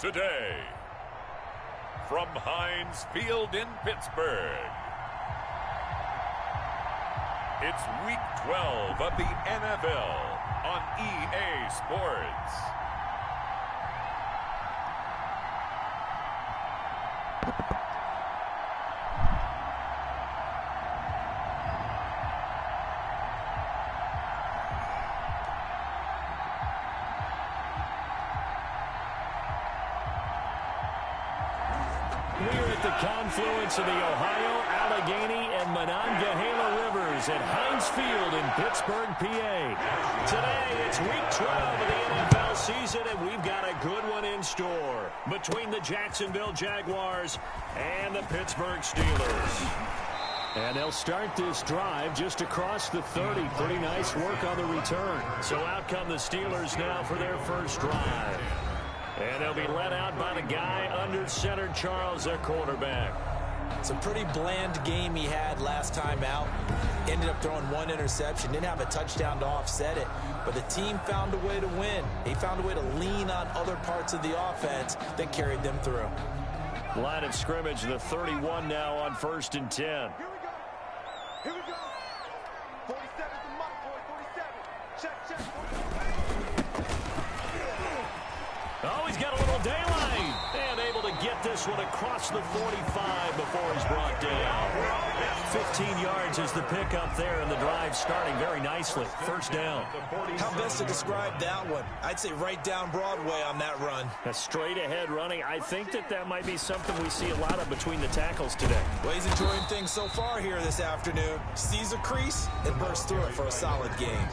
today. From Heinz Field in Pittsburgh, it's Week 12 of the NFL on EA Sports. We're at the confluence of the Ohio, Allegheny, and Monongahela Rivers at Heinz Field in Pittsburgh, PA. Today, it's Week 12 of the NFL season, and we've got a good one in store between the Jacksonville Jaguars and the Pittsburgh Steelers. And they'll start this drive just across the 30. Pretty nice work on the return. So out come the Steelers now for their first drive. And they'll be led out by the guy under center, Charles, their quarterback. It's a pretty bland game he had last time out. Ended up throwing one interception. Didn't have a touchdown to offset it. But the team found a way to win. They found a way to lean on other parts of the offense that carried them through. Line of scrimmage, the 31 now on 1st and 10. Here we go. 47's the mark, boy. 47. Check. 47. Oh, he's got a little daylight. And able to get this one across the 45 before he's brought down. 15 yards is the pickup there, and the drive starting very nicely. First down. How best to describe that one? I'd say right down Broadway on that run. A straight ahead running. I think that might be something we see a lot of between the tackles today. Well, he's enjoying things so far here this afternoon. Sees a crease and bursts through it for a solid game.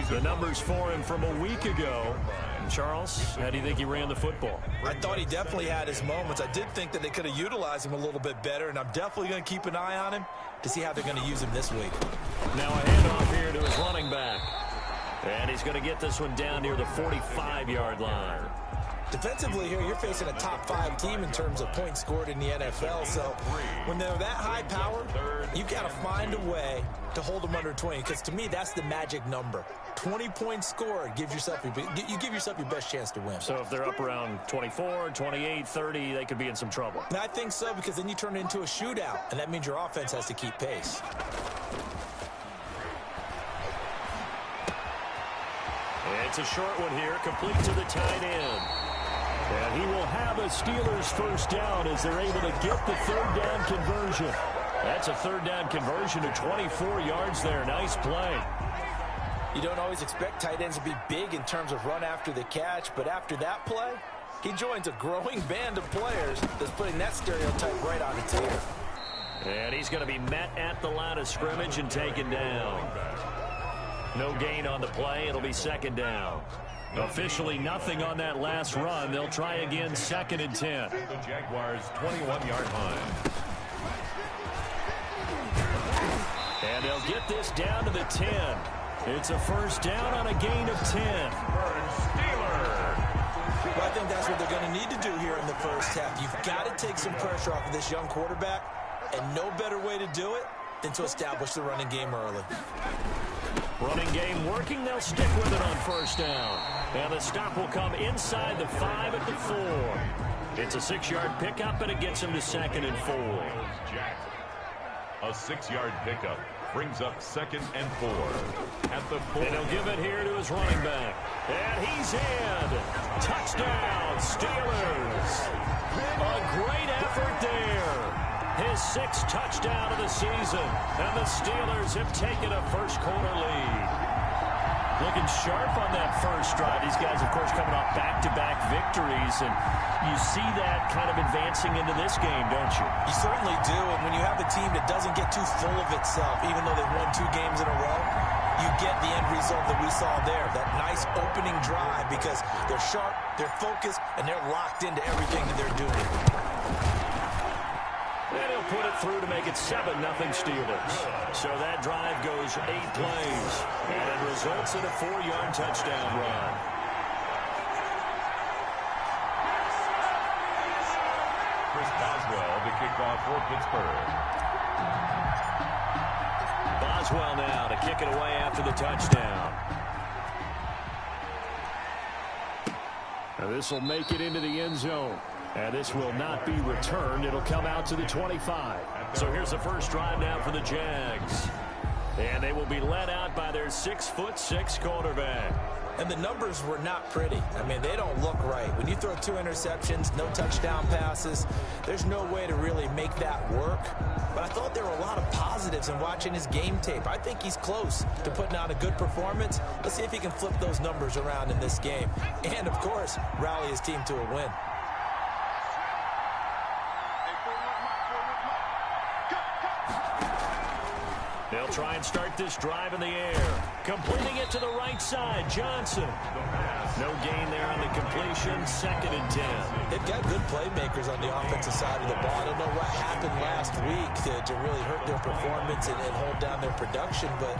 The numbers for him from a week ago. Charles, how do you think he ran the football? I thought he definitely had his moments. I did think that they could have utilized him a little bit better, and I'm definitely going to keep an eye on him to see how they're going to use him this week. Now a handoff here to his running back. And he's going to get this one down near the 45-yard line. Defensively here, you're facing a top-5 team in terms of points scored in the NFL. So when they're that high powered, you've got to find a way to hold them under 20. Because to me, that's the magic number. 20 points scored gives yourself you give yourself your best chance to win. So if they're up around 24, 28, 30, they could be in some trouble. And I think so, because then you turn it into a shootout, and that means your offense has to keep pace. It's a short one here, complete to the tight end. And he will have a Steelers first down as they're able to get the third down conversion. That's a third down conversion to 24 yards there. Nice play. You don't always expect tight ends to be big in terms of run after the catch, but after that play, he joins a growing band of players that's putting that stereotype right on its ear. And he's going to be met at the line of scrimmage and taken down. No gain on the play. It'll be second down. Officially nothing on that last run. They'll try again, 2nd and 10. The Jaguars' 21-yard line. And they'll get this down to the 10. It's a first down on a gain of 10. Well, I think that's what they're going to need to do here in the first half. You've got to take some pressure off of this young quarterback, and no better way to do it than to establish the running game early. Running game working. They'll stick with it on first down. And the stop will come inside the 5 at the 4. It's a 6-yard pickup, and it gets him to 2nd and 4. A 6-yard pickup brings up 2nd and 4 at the 4. And he'll give it here to his running back. And he's in. Touchdown, Steelers. A great effort there. His 6th touchdown of the season. And the Steelers have taken a first-quarter lead. Looking sharp on that first drive. These guys, of course, coming off back-to-back victories. And you see that kind of advancing into this game, don't you? You certainly do. And when you have a team that doesn't get too full of itself, even though they've won 2 games in a row, you get the end result that we saw there. That nice opening drive, because they're sharp, they're focused, and they're locked into everything that they're doing. And he'll put it through to make it 7-0 Steelers. So that drive goes 8 plays. And it results in a 4-yard touchdown run. Chris Boswell to kick off for Pittsburgh. Boswell now to kick it away after the touchdown. Now this will make it into the end zone. And this will not be returned. It'll come out to the 25. So here's the first drive now for the Jags. And they will be led out by their 6'6" quarterback. And the numbers were not pretty. I mean, they don't look right. When you throw 2 interceptions, no touchdown passes, there's no way to really make that work. But I thought there were a lot of positives in watching his game tape. I think he's close to putting out a good performance. Let's see if he can flip those numbers around in this game. And, of course, rally his team to a win. They'll try and start this drive in the air. Completing it to the right side, Johnson. No gain there on the completion, 2nd and 10. They've got good playmakers on the offensive side of the ball. I don't know what happened last week to really hurt their performance and hold down their production, but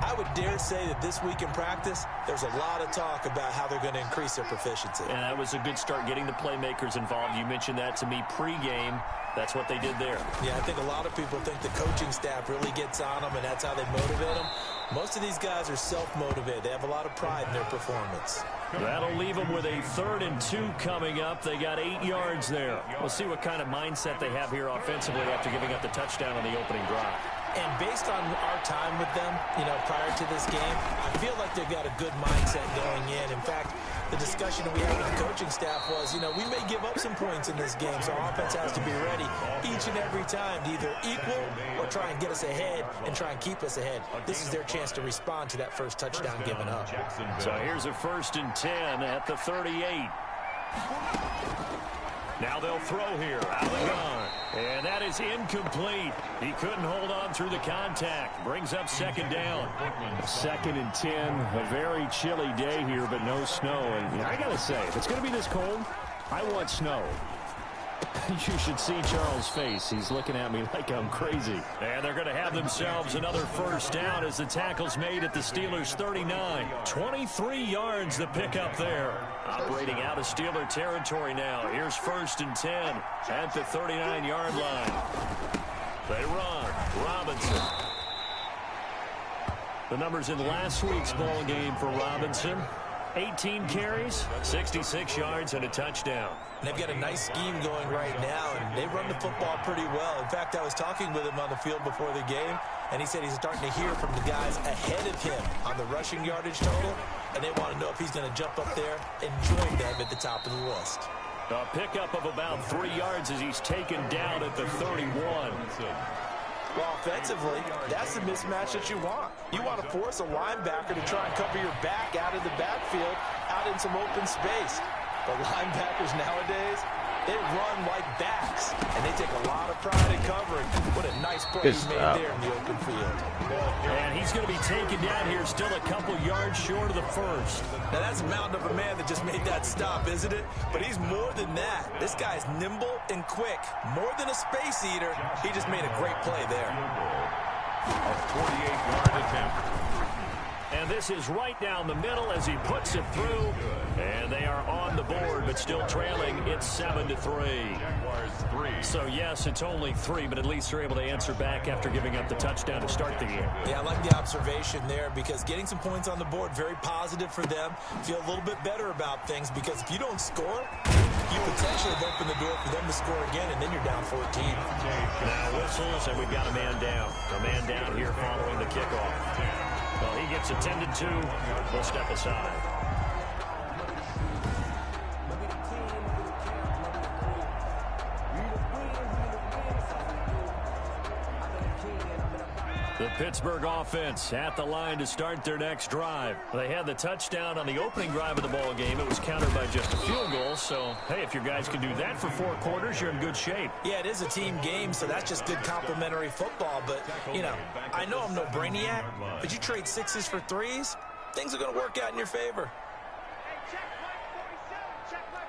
I would dare say that this week in practice, there's a lot of talk about how they're going to increase their proficiency. And that was a good start getting the playmakers involved. You mentioned that to me pregame. That's what they did there. Yeah, I think a lot of people think the coaching staff really gets on them, and that's how they motivate them. Most of these guys are self-motivated. They have a lot of pride in their performance. That'll leave them with a 3rd and 2 coming up. They got 8 yards there. We'll see what kind of mindset they have here offensively after giving up the touchdown on the opening drive. And based on our time with them, prior to this game, I feel like they've got a good mindset going in. In fact, the discussion we had with the coaching staff was, we may give up some points in this game, so our offense has to be ready each and every time to either equal or try and get us ahead and try and keep us ahead. This is their chance to respond to that first touchdown given up. So here's a 1st and 10 at the 38. Now they'll throw here. Out of the gun. And that is incomplete. He couldn't hold on through the contact. Brings up 2nd down. 2nd and 10. A very chilly day here, but no snow. And I got to say, if it's going to be this cold, I want snow. You should see Charles' face. He's looking at me like I'm crazy. And they're going to have themselves another 1st down as the tackle's made at the Steelers' 39. 23 yards the pickup there. Operating out of Steeler territory now. Here's 1st and 10 at the 39-yard line. They run. Robinson. The numbers in last week's ball game for Robinson. 18 carries, 66 yards, and a touchdown. They've got a nice scheme going right now, and they run the football pretty well. In fact, I was talking with him on the field before the game, and he said he's starting to hear from the guys ahead of him on the rushing yardage total, and they want to know if he's going to jump up there and join them at the top of the list. A pickup of about 3 yards as he's taken down at the 31. Well, offensively, that's the mismatch that you want. You want to force a linebacker to try and cover your back out of the backfield, out in some open space. But linebackers nowadays, they run like backs, and they take a lot of pride in covering. What a nice play he made there in the open field. And he's going to be taken down here, still a couple yards short of the 1st. Now, that's a mountain of a man that just made that stop, isn't it? But he's more than that. This guy's nimble and quick. More than a space eater, he just made a great play there. A 48-yard attempt. And this is right down the middle as he puts it through. And they are on the board, but still trailing. It's 7-3. Jaguars 3. So, yes, it's only 3, but at least they're able to answer back after giving up the touchdown to start the game. Yeah, I like the observation there because getting some points on the board, very positive for them. Feel a little bit better about things because if you don't score, you potentially have opened the door for them to score again, and then you're down 14. Now whistles, and we've got a man down. A man down here following the kickoff. Well, he gets attended to. We'll step aside. The Pittsburgh offense at the line to start their next drive. They had the touchdown on the opening drive of the ball game. It was countered by just a field goal. So, hey, if your guys can do that for 4 quarters, you're in good shape. Yeah, it is a team game, so that's just good complimentary football. But, I know I'm no brainiac, but you trade 6s for 3s, things are going to work out in your favor. Hey, check my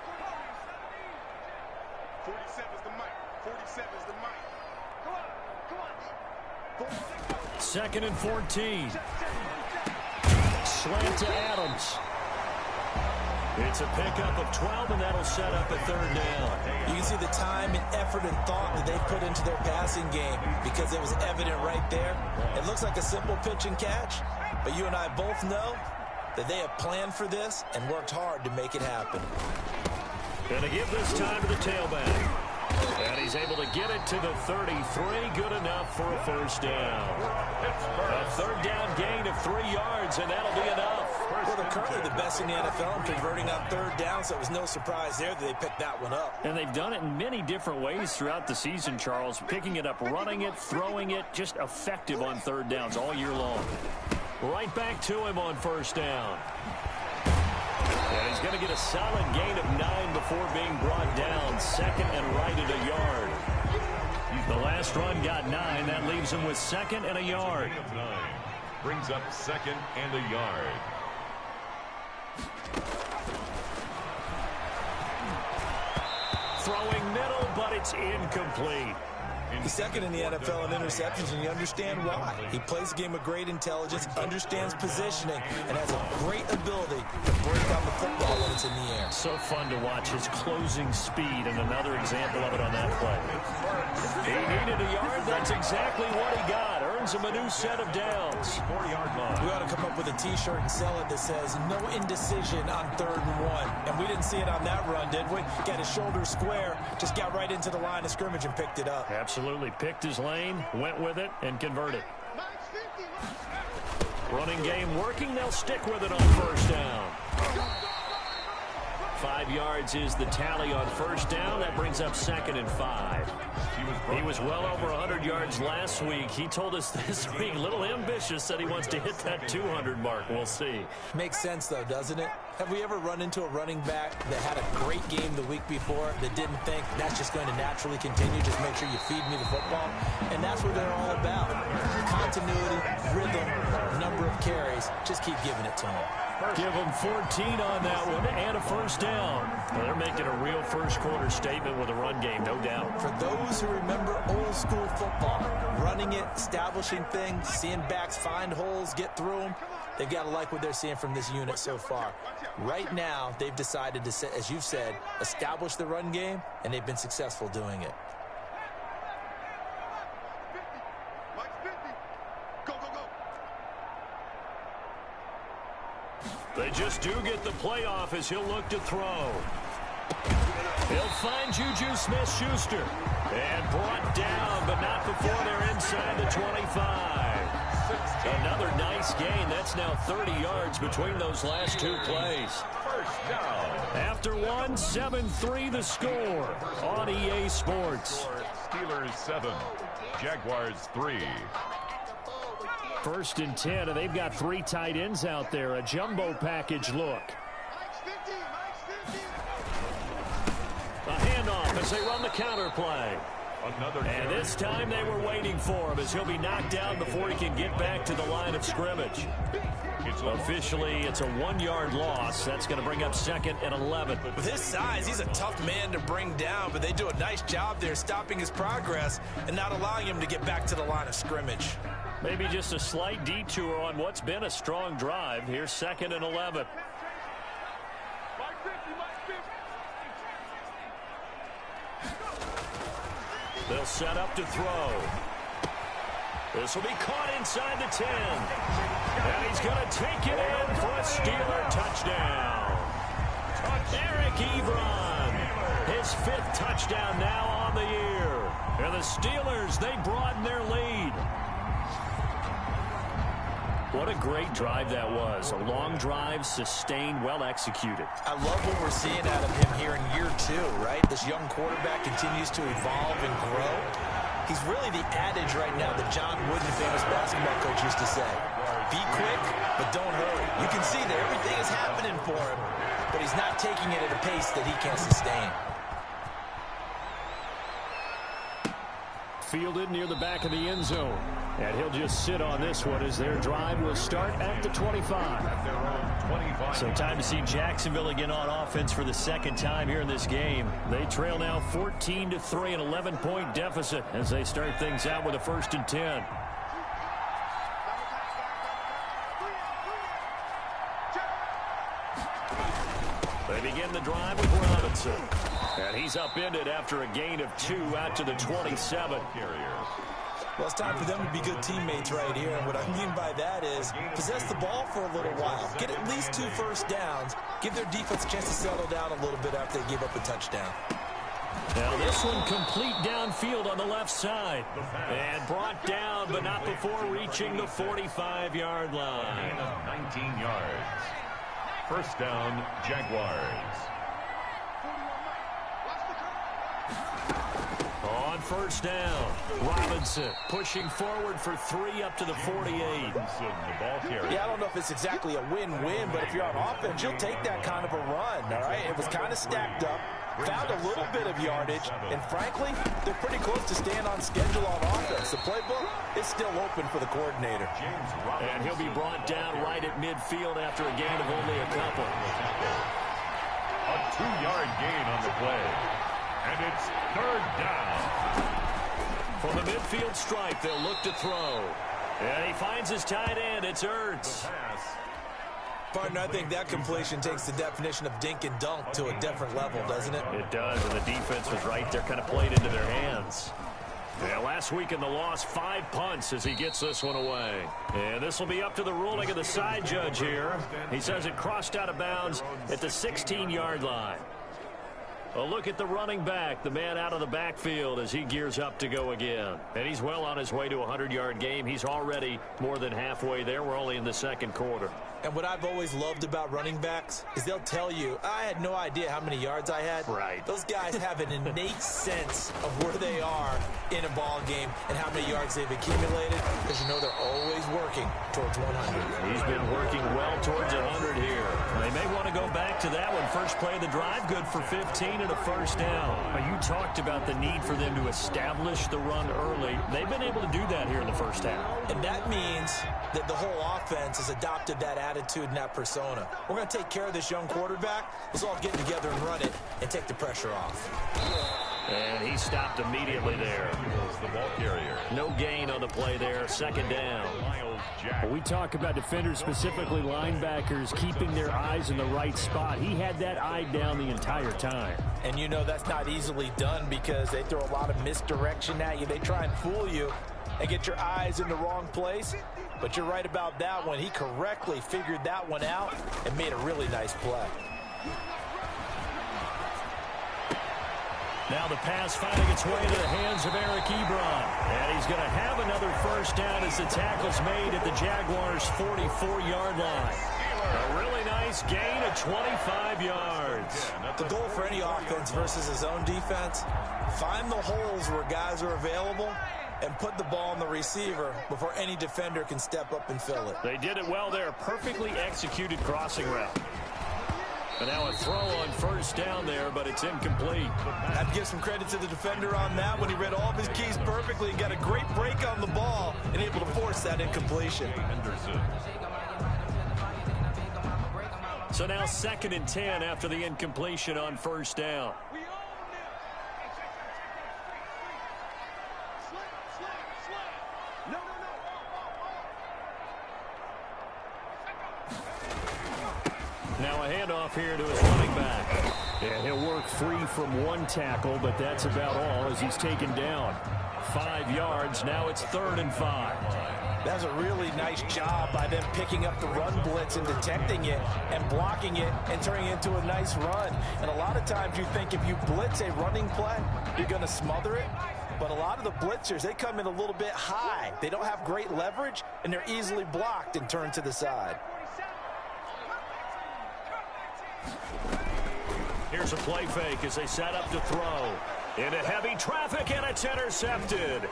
47. 47's the mic. 47's the mic. Come on. 46. 2nd and 14. Slant to Adams. It's a pickup of 12, and that'll set up a 3rd down. You can see the time and effort and thought that they put into their passing game because it was evident right there. It looks like a simple pitch and catch, but you and I both know that they have planned for this and worked hard to make it happen. Gonna give this time to the tailback. And he's able to get it to the 33. Good enough for a first down. A third down gain of 3 yards, and that'll be enough. Well, they're currently the best in the NFL in converting on third down, so it was no surprise there that they picked that one up. And they've done it in many different ways throughout the season, Charles. Picking it up, running it, throwing it, just effective on third downs all year long. Right back to him on first down. And he's going to get a solid gain of 9 before being brought down. Second and right at a yard. The last run got 9. That leaves him with second and a yard. Brings up second and a yard. Throwing middle, but it's incomplete. He's second in the NFL in interceptions, and you understand why. He plays the game with great intelligence, understands positioning, and has a great ability to break on the football when it's in the air. So fun to watch his closing speed, and another example of it on that play. He needed a yard. That's exactly what he got. Earns him a new set of downs. 40-yard line. We ought to come up with a T-shirt and sell it that says, no indecision on 3rd and 1. And we didn't see it on that run, did we? Got his shoulders square, just got right into the line of scrimmage and picked it up. Absolutely. Picked his lane, went with it, and converted. Running game working. They'll stick with it on first down. 5 yards is the tally on first down. That brings up second and 5. He was well over 100 yards last week. He told us this week, a little ambitious, said he wants to hit that 200 mark. We'll see. Makes sense, though, doesn't it? Have we ever run into a running back that had a great game the week before that didn't think that's just going to naturally continue? Just make sure you feed me the football. And that's what they're all about. Continuity, rhythm, number of carries. Just keep giving it to them. Give them 14 on that one and a first down. Well, they're making a real first-quarter statement with a run game, no doubt. For those who remember old-school football, running it, establishing things, seeing backs find holes, get through them, they've got to like what they're seeing from this unit so far. Right now, they've decided to, as you've said, establish the run game, and they've been successful doing it. They just do get the playoff as he'll look to throw. He'll find Juju Smith-Schuster. And brought down, but not before they're inside the 25. Another nice gain. That's now 30 yards between those last 2 plays. First down. After one, 7-3 the score on EA Sports. Steelers 7, Jaguars 3. 1st and 10, and they've got 3 tight ends out there. A jumbo package look. A handoff as they run the counter play. And this time they were waiting for him as he'll be knocked down before he can get back to the line of scrimmage. Officially, it's a 1-yard loss. That's going to bring up 2nd and 11. With his size, he's a tough man to bring down, but they do a nice job there stopping his progress and not allowing him to get back to the line of scrimmage. Maybe just a slight detour on what's been a strong drive. Here's 2nd and 11. They'll set up to throw. This will be caught inside the 10. And he's going to take it in for a Steeler touchdown. Eric Ebron, his 5th touchdown now on the year. And the Steelers, they broaden their lead. What a great drive that was. A long drive, sustained, well executed. I love what we're seeing out of him here in year 2, right? This young quarterback continues to evolve and grow. He's really the adage right now that John Wooden, famous basketball coach, used to say. Be quick, but don't hurry. You can see that everything is happening for him, but he's not taking it at a pace that he can sustain. Fielded near the back of the end zone. And he'll just sit on this one as their drive will start at the 25. So time to see Jacksonville again on offense for the 2nd time here in this game. They trail now 14-3, an 11-point deficit as they start things out with a 1st and 10. They begin the drive with Robinson. And he's upended after a gain of 2 out to the 27. Well, it's time for them to be good teammates right here. And what I mean by that is possess the ball for a little while. Get at least 2 first downs. Give their defense a chance to settle down a little bit after they give up a touchdown. Now this one complete downfield on the left side. And brought down, but not before reaching the 45-yard line. 19 yards. First down, Jaguars. On first down, Robinson pushing forward for 3 up to the 48. Yeah, I don't know if it's exactly a win-win, but if you're on offense, you'll take that kind of a run, all right? It was kind of stacked up, found a little bit of yardage, and frankly, they're pretty close to staying on schedule on offense. The playbook is still open for the coordinator. And he'll be brought down right at midfield after a gain of only a couple. A 2-yard gain on the play. And it's third down. From the midfield stripe, they'll look to throw. And he finds his tight end. It's Ertz. Partner, I think that completion takes the definition of dink and dunk to a different level, doesn't it? It does, and the defense was right there, kind of played into their hands. Yeah, last week in the loss, 5 punts as he gets this one away. And this will be up to the ruling of the side judge here. He says it crossed out of bounds at the 16-yard line. A look at the running back, the man out of the backfield as he gears up to go again. And he's well on his way to a 100-yard game. He's already more than halfway there. We're only in the second quarter. And what I've always loved about running backs is they'll tell you, I had no idea how many yards I had. Right. Those guys have an innate sense of where they are in a ball game and how many yards they've accumulated, because you know they're always working towards 100. He's been working well towards 100 here. They may want to go back to that one. First play of the drive, good for 15 and a first down. Now, you talked about the need for them to establish the run early. They've been able to do that here in the first half. And that means that the whole offense has adopted that attitude and that persona. We're going to take care of this young quarterback. Let's all get together and run it and take the pressure off. And he stopped immediately there. The ball carrier. No gain on the play there. Second down. We talk about defenders, specifically linebackers, keeping their eyes in the right spot. He had that eye down the entire time. And you know that's not easily done because they throw a lot of misdirection at you. They try and fool you and get your eyes in the wrong place. But you're right about that one. He correctly figured that one out and made a really nice play. Now the pass finding its way into the hands of Eric Ebron. And he's going to have another first down as the tackle's made at the Jaguars' 44-yard line. A really nice gain of 25 yards. The goal for any offense versus his own defense, find the holes where guys are available and put the ball on the receiver before any defender can step up and fill it. They did it well there. Perfectly executed crossing route. And now a throw on first down there, but it's incomplete. I'd give some credit to the defender on that when he read all of his keys perfectly and got a great break on the ball and able to force that incompletion. So now 2nd and 10 after the incompletion on first down. Now a handoff here to his running back. And he'll work free from one tackle, but that's about all as he's taken down. 5 yards. Now it's 3rd and 5. That's a really nice job by them picking up the run blitz and detecting it and blocking it and turning it into a nice run. And a lot of times you think if you blitz a running play, you're going to smother it. But a lot of the blitzers, they come in a little bit high. They don't have great leverage, and they're easily blocked and turned to the side. Here's a play fake as they set up to throw. Into heavy traffic, and it's intercepted.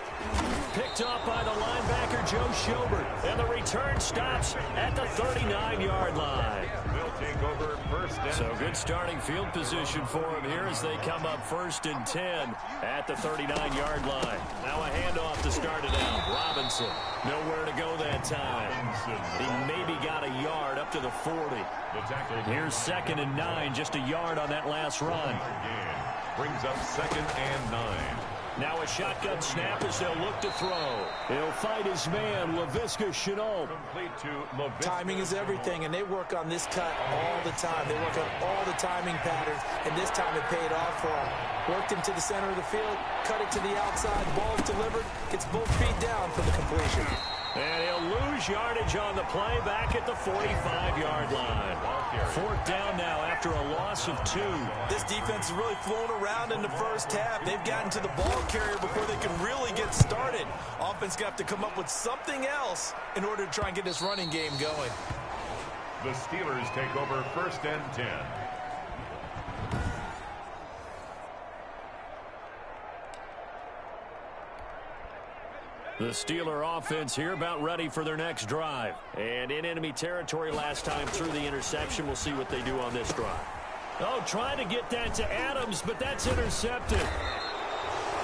Picked up by the linebacker, Joe Schobert. And the return stops at the 39-yard line. They'll take over first down. So good starting field position for him here as they come up 1st and 10 at the 39-yard line. Now a handoff to start it out. Robinson, nowhere to go that time. He maybe got a yard up to the 40. Here's 2nd and 9, just a yard on that last run. Brings up 2nd and 9. Now a shotgun snap as they'll look to throw. He'll fight his man, Laviska Shenault. Complete to Laviska. Timing is everything, and they work on this cut all the time. They work on all the timing patterns, and this time it paid off for him. Worked him to the center of the field, cut it to the outside, ball's delivered, gets both feet down for the completion. And he'll lose yardage on the play back at the 45-yard line. Fourth down now after a loss of 2. This defense has really flown around in the first half. They've gotten to the ball carrier before they can really get started. Offense got to come up with something else in order to try and get this running game going. The Steelers take over 1st and 10. The Steeler offense here about ready for their next drive. And in enemy territory last time through the interception. We'll see what they do on this drive. Oh, trying to get that to Adams, but that's intercepted.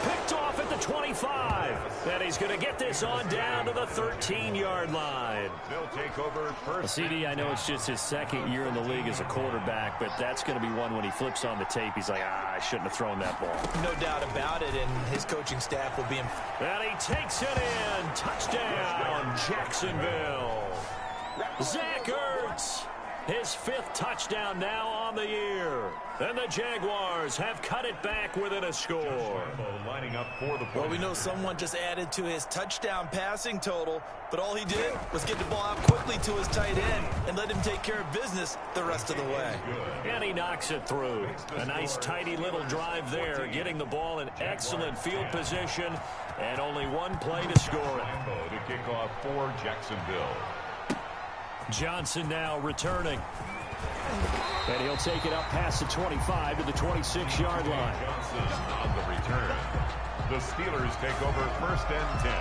Picked off at the 25. And he's going to get this on down to the 13-yard line. They'll take over first. CD, I know it's just his second year in the league as a quarterback, but that's going to be one when he flips on the tape. He's like, I shouldn't have thrown that ball. No doubt about it, and his coaching staff will be in. And he takes it in. Touchdown, Jacksonville. Zach Ertz. His 5th touchdown now on the year. And the Jaguars have cut it back within a score. Lining up for the Well, we know someone just added to his touchdown passing total, but all he did was get the ball out quickly to his tight end and let him take care of business the rest of the way. And he knocks it through. A nice, tidy little drive there, getting the ball in excellent field position, and only one play to score it. To kick off for Jacksonville. Johnson now returning. And he'll take it up past the 25 to the 26-yard line. Johnson on the return. The Steelers take over 1st and 10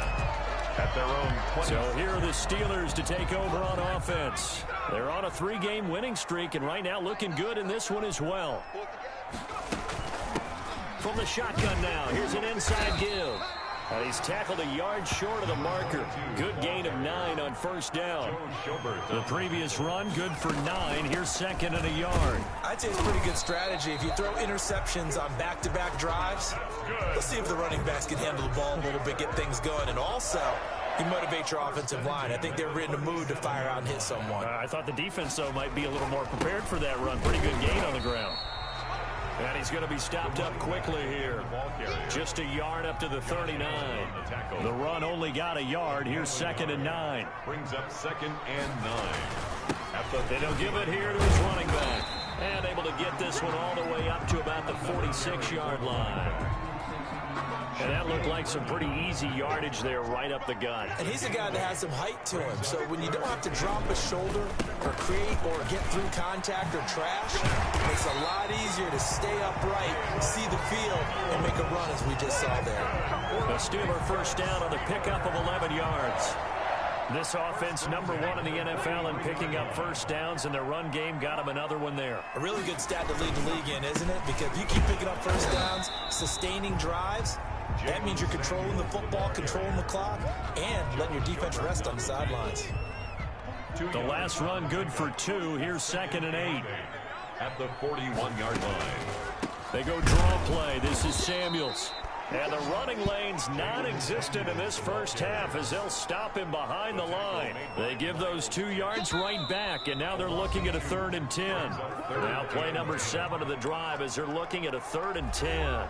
at their own 20. So here are the Steelers to take over on offense. They're on a 3-game winning streak, and right now looking good in this one as well. From the shotgun now, here's an inside give. And he's tackled a yard short of the marker. Good gain of 9 on 1st down. The previous run, good for 9. Here's 2nd and a yard. I'd say it's a pretty good strategy. If you throw interceptions on back-to-back drives, let's see if the running backs can handle the ball a little bit, get things going. And also, you motivate your offensive line. I think they're in the mood to fire out and hit someone. I thought the defense, though, might be a little more prepared for that run. Pretty good gain on the ground. And he's going to be stopped up quickly here. Just a yard up to the 39. The run only got a yard. Here's 2nd and 9. Brings up 2nd and 9. And he'll give it here to his running back. And able to get this one all the way up to about the 46-yard line. And that looked like some pretty easy yardage there right up the gut. And he's a guy that has some height to him. So when you don't have to drop a shoulder or create or get through contact or trash, it makes it a lot easier to stay upright, see the field, and make a run as we just saw there. A Steeler 1st down on the pickup of 11 yards. This offense #1 in the NFL in picking up 1st downs, and their run game got him another one there. A really good stat to lead the league in, isn't it? Because you keep picking up 1st downs, sustaining drives, that means you're controlling the football, controlling the clock, and letting your defense rest on the sidelines. The last run good for 2. Here's 2nd and 8. At the 41-yard line. They go draw play. This is Samuels. And the running lane's non-existent in this first half as they'll stop him behind the line. They give those 2 yards right back, and now they're looking at a 3rd and 10. Now play number 7 of the drive as they're looking at a 3rd and 10.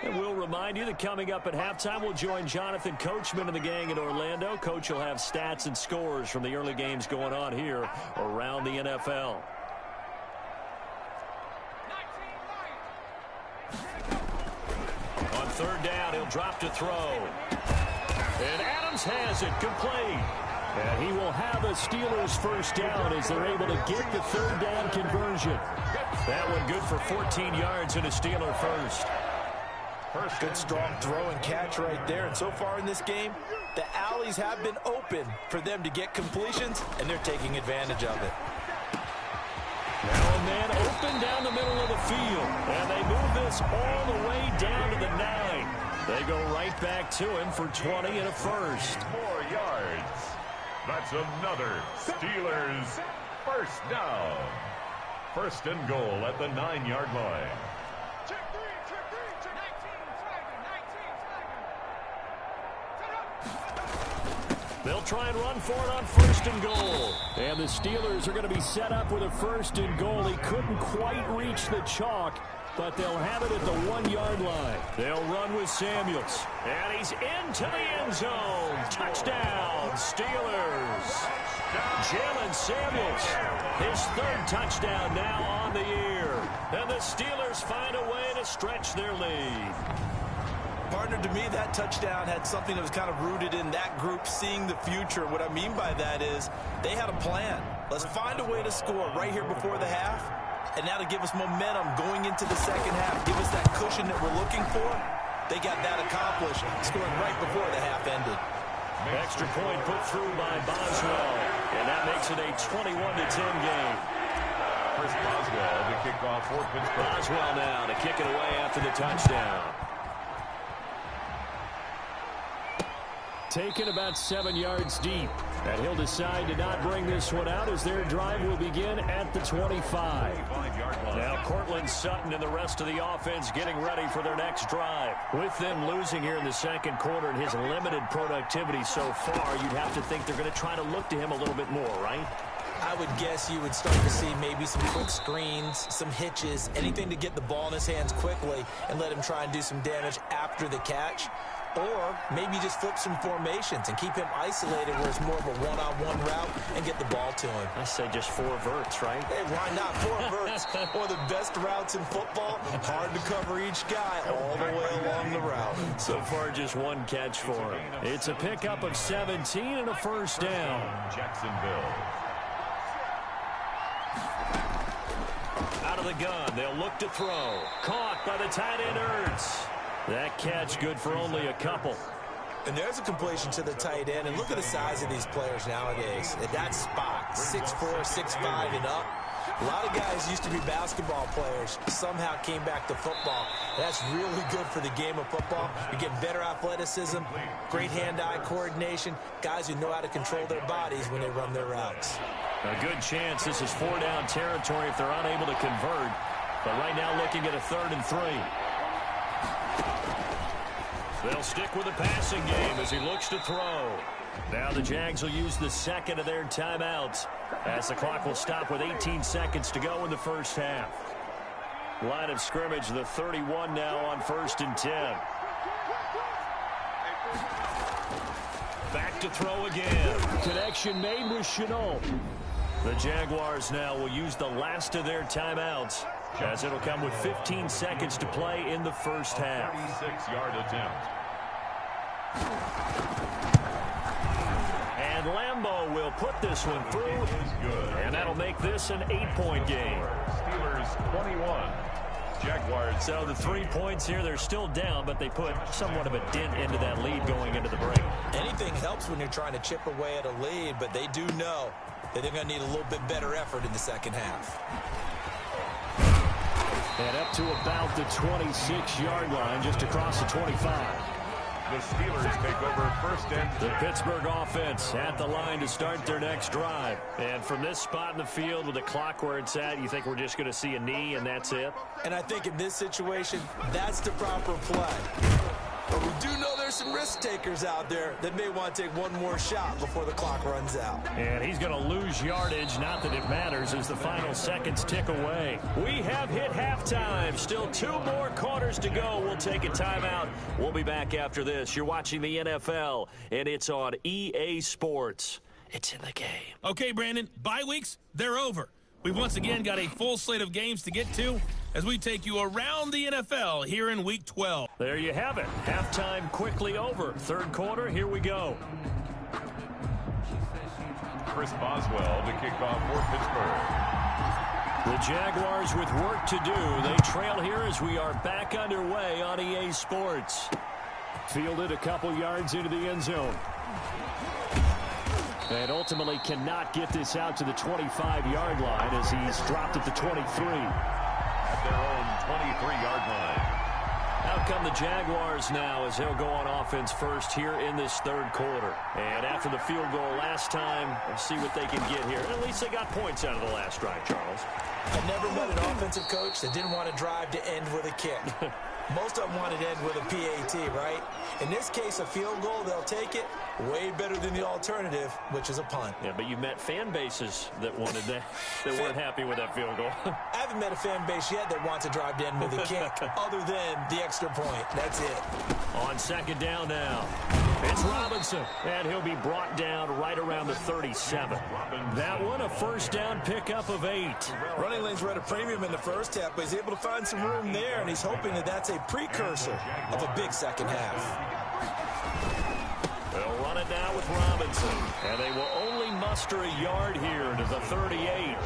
And we'll remind you that coming up at halftime, we'll join Jonathan Coachman and the gang in Orlando. Coach will have stats and scores from the early games going on here around the NFL. On 3rd down, he'll drop to throw. And Adams has it complete. And he will have a Steelers 1st down as they're able to get the 3rd down conversion. That one good for 14 yards and a Steeler 1st. Good strong throw and catch right there. And so far in this game, the alleys have been open for them to get completions, and they're taking advantage of it. Now a man open down the middle of the field. And they move this all the way down to the 9. They go right back to him for 20 and a 1st. More yards. That's another Steelers first down. First and goal at the 9-yard line. Check three, check 19, They'll try and run for it on first and goal. And the Steelers are going to be set up with a first and goal. He couldn't quite reach the chalk, but they'll have it at the 1-yard line. They'll run with Samuels. And he's into the end zone. Touchdown, Steelers. Jalen Samuels, his third touchdown now on the year. And the Steelers find a way to stretch their lead. Partner, to me, that touchdown had something that was kind of rooted in that group seeing the future. What I mean by that is they had a plan. Let's find a way to score right here before the half. And now to give us momentum going into the second half, give us that cushion that we're looking for. They got that accomplished, scoring right before the half ended. Extra point put through by Boswell. And that makes it a 21-10 game. Chris Boswell to kick off for Pittsburgh. Boswell now to kick it away after the touchdown. Taken about 7 yards deep. And he'll decide to not bring this one out as their drive will begin at the 25. Now Cortland Sutton and the rest of the offense getting ready for their next drive. With them losing here in the second quarter and his limited productivity so far, you'd have to think they're going to try to look to him a little bit more, right? I would guess you would start to see maybe some quick screens, some hitches, anything to get the ball in his hands quickly and let him try and do some damage after the catch. Or maybe just flip some formations and keep him isolated where it's more of a one-on-one route and get the ball to him. I say just 4 verts, right? Hey, why not 4 verts? One of the best routes in football. Hard to cover each guy all the way along the route. So far, just 1 catch for him. It's a pickup of 17 and a first down. Jacksonville. Out of the gun, they'll look to throw. Caught by the tight end Ertz. That catch good for only a couple. And there's a completion to the tight end. And look at the size of these players nowadays. At that spot, 6'4", 6'5", and up. A lot of guys used to be basketball players, somehow came back to football. That's really good for the game of football. You're getting better athleticism, great hand-eye coordination, guys who know how to control their bodies when they run their routes. A good chance this is 4-down territory if they're unable to convert. But right now looking at a 3rd and 3. They'll stick with the passing game as he looks to throw. Now the Jags will use the second of their timeouts as the clock will stop with 18 seconds to go in the first half. Line of scrimmage, the 31 now on 1st and 10. Back to throw again. Connection made with Chenault. The Jaguars now will use the last of their timeouts as it'll come with 15 seconds to play in the first half. 36-yard attempt. And Lambeau will put this one through, and that'll make this an 8-point game. Steelers 21. Jaguars. So the 3 points here, they're still down, but they put somewhat of a dent into that lead going into the break. Anything helps when you're trying to chip away at a lead, but they do know that they're going to need a little bit better effort in the second half. And up to about the 26-yard line, just across the 25. The Steelers take over first and 10. The Pittsburgh offense at the line to start their next drive. And from this spot in the field with the clock where it's at, you think we're just going to see a knee and that's it? And I think in this situation, that's the proper play. But we do know there's some risk takers out there that may want to take one more shot before the clock runs out. And he's going to lose yardage, not that it matters, as the final seconds tick away. We have hit halftime. Still 2 more quarters to go. We'll take a timeout. We'll be back after this. You're watching the NFL, and it's on EA Sports. It's in the game. Okay, Brandon, bye weeks, they're over. We've once again got a full slate of games to get to as we take you around the NFL here in Week 12. There you have it. Halftime quickly over. 3rd quarter, here we go. Chris Boswell to kick off for Pittsburgh. The Jaguars with work to do. They trail here as we are back underway on EA Sports. Fielded a couple yards into the end zone. And ultimately cannot get this out to the 25-yard line as he's dropped at the 23. At their own 23-yard line. Now out come the Jaguars now as they'll go on offense first here in this third quarter. And after the field goal last time, let's see what they can get here. At least they got points out of the last drive, Charles. I never met an offensive coach that didn't want to drive to end with a kick. Most of them wanted to end with a PAT, right? In this case, a field goal, they'll take it. Way better than the alternative, which is a punt. Yeah, but you met fan bases that wanted that, that weren't happy with that field goal. I haven't met a fan base yet that wants to drive to end with a kick, other than the extra point. That's it. On second down now, it's Robinson, and he'll be brought down right around the 37. That one, a first down pickup of 8. Running lanes were at a premium in the first half, but he's able to find some room there, and he's hoping that that's a precursor of a big second half. They'll run it now with Robinson, and they will only muster a yard here to the 38.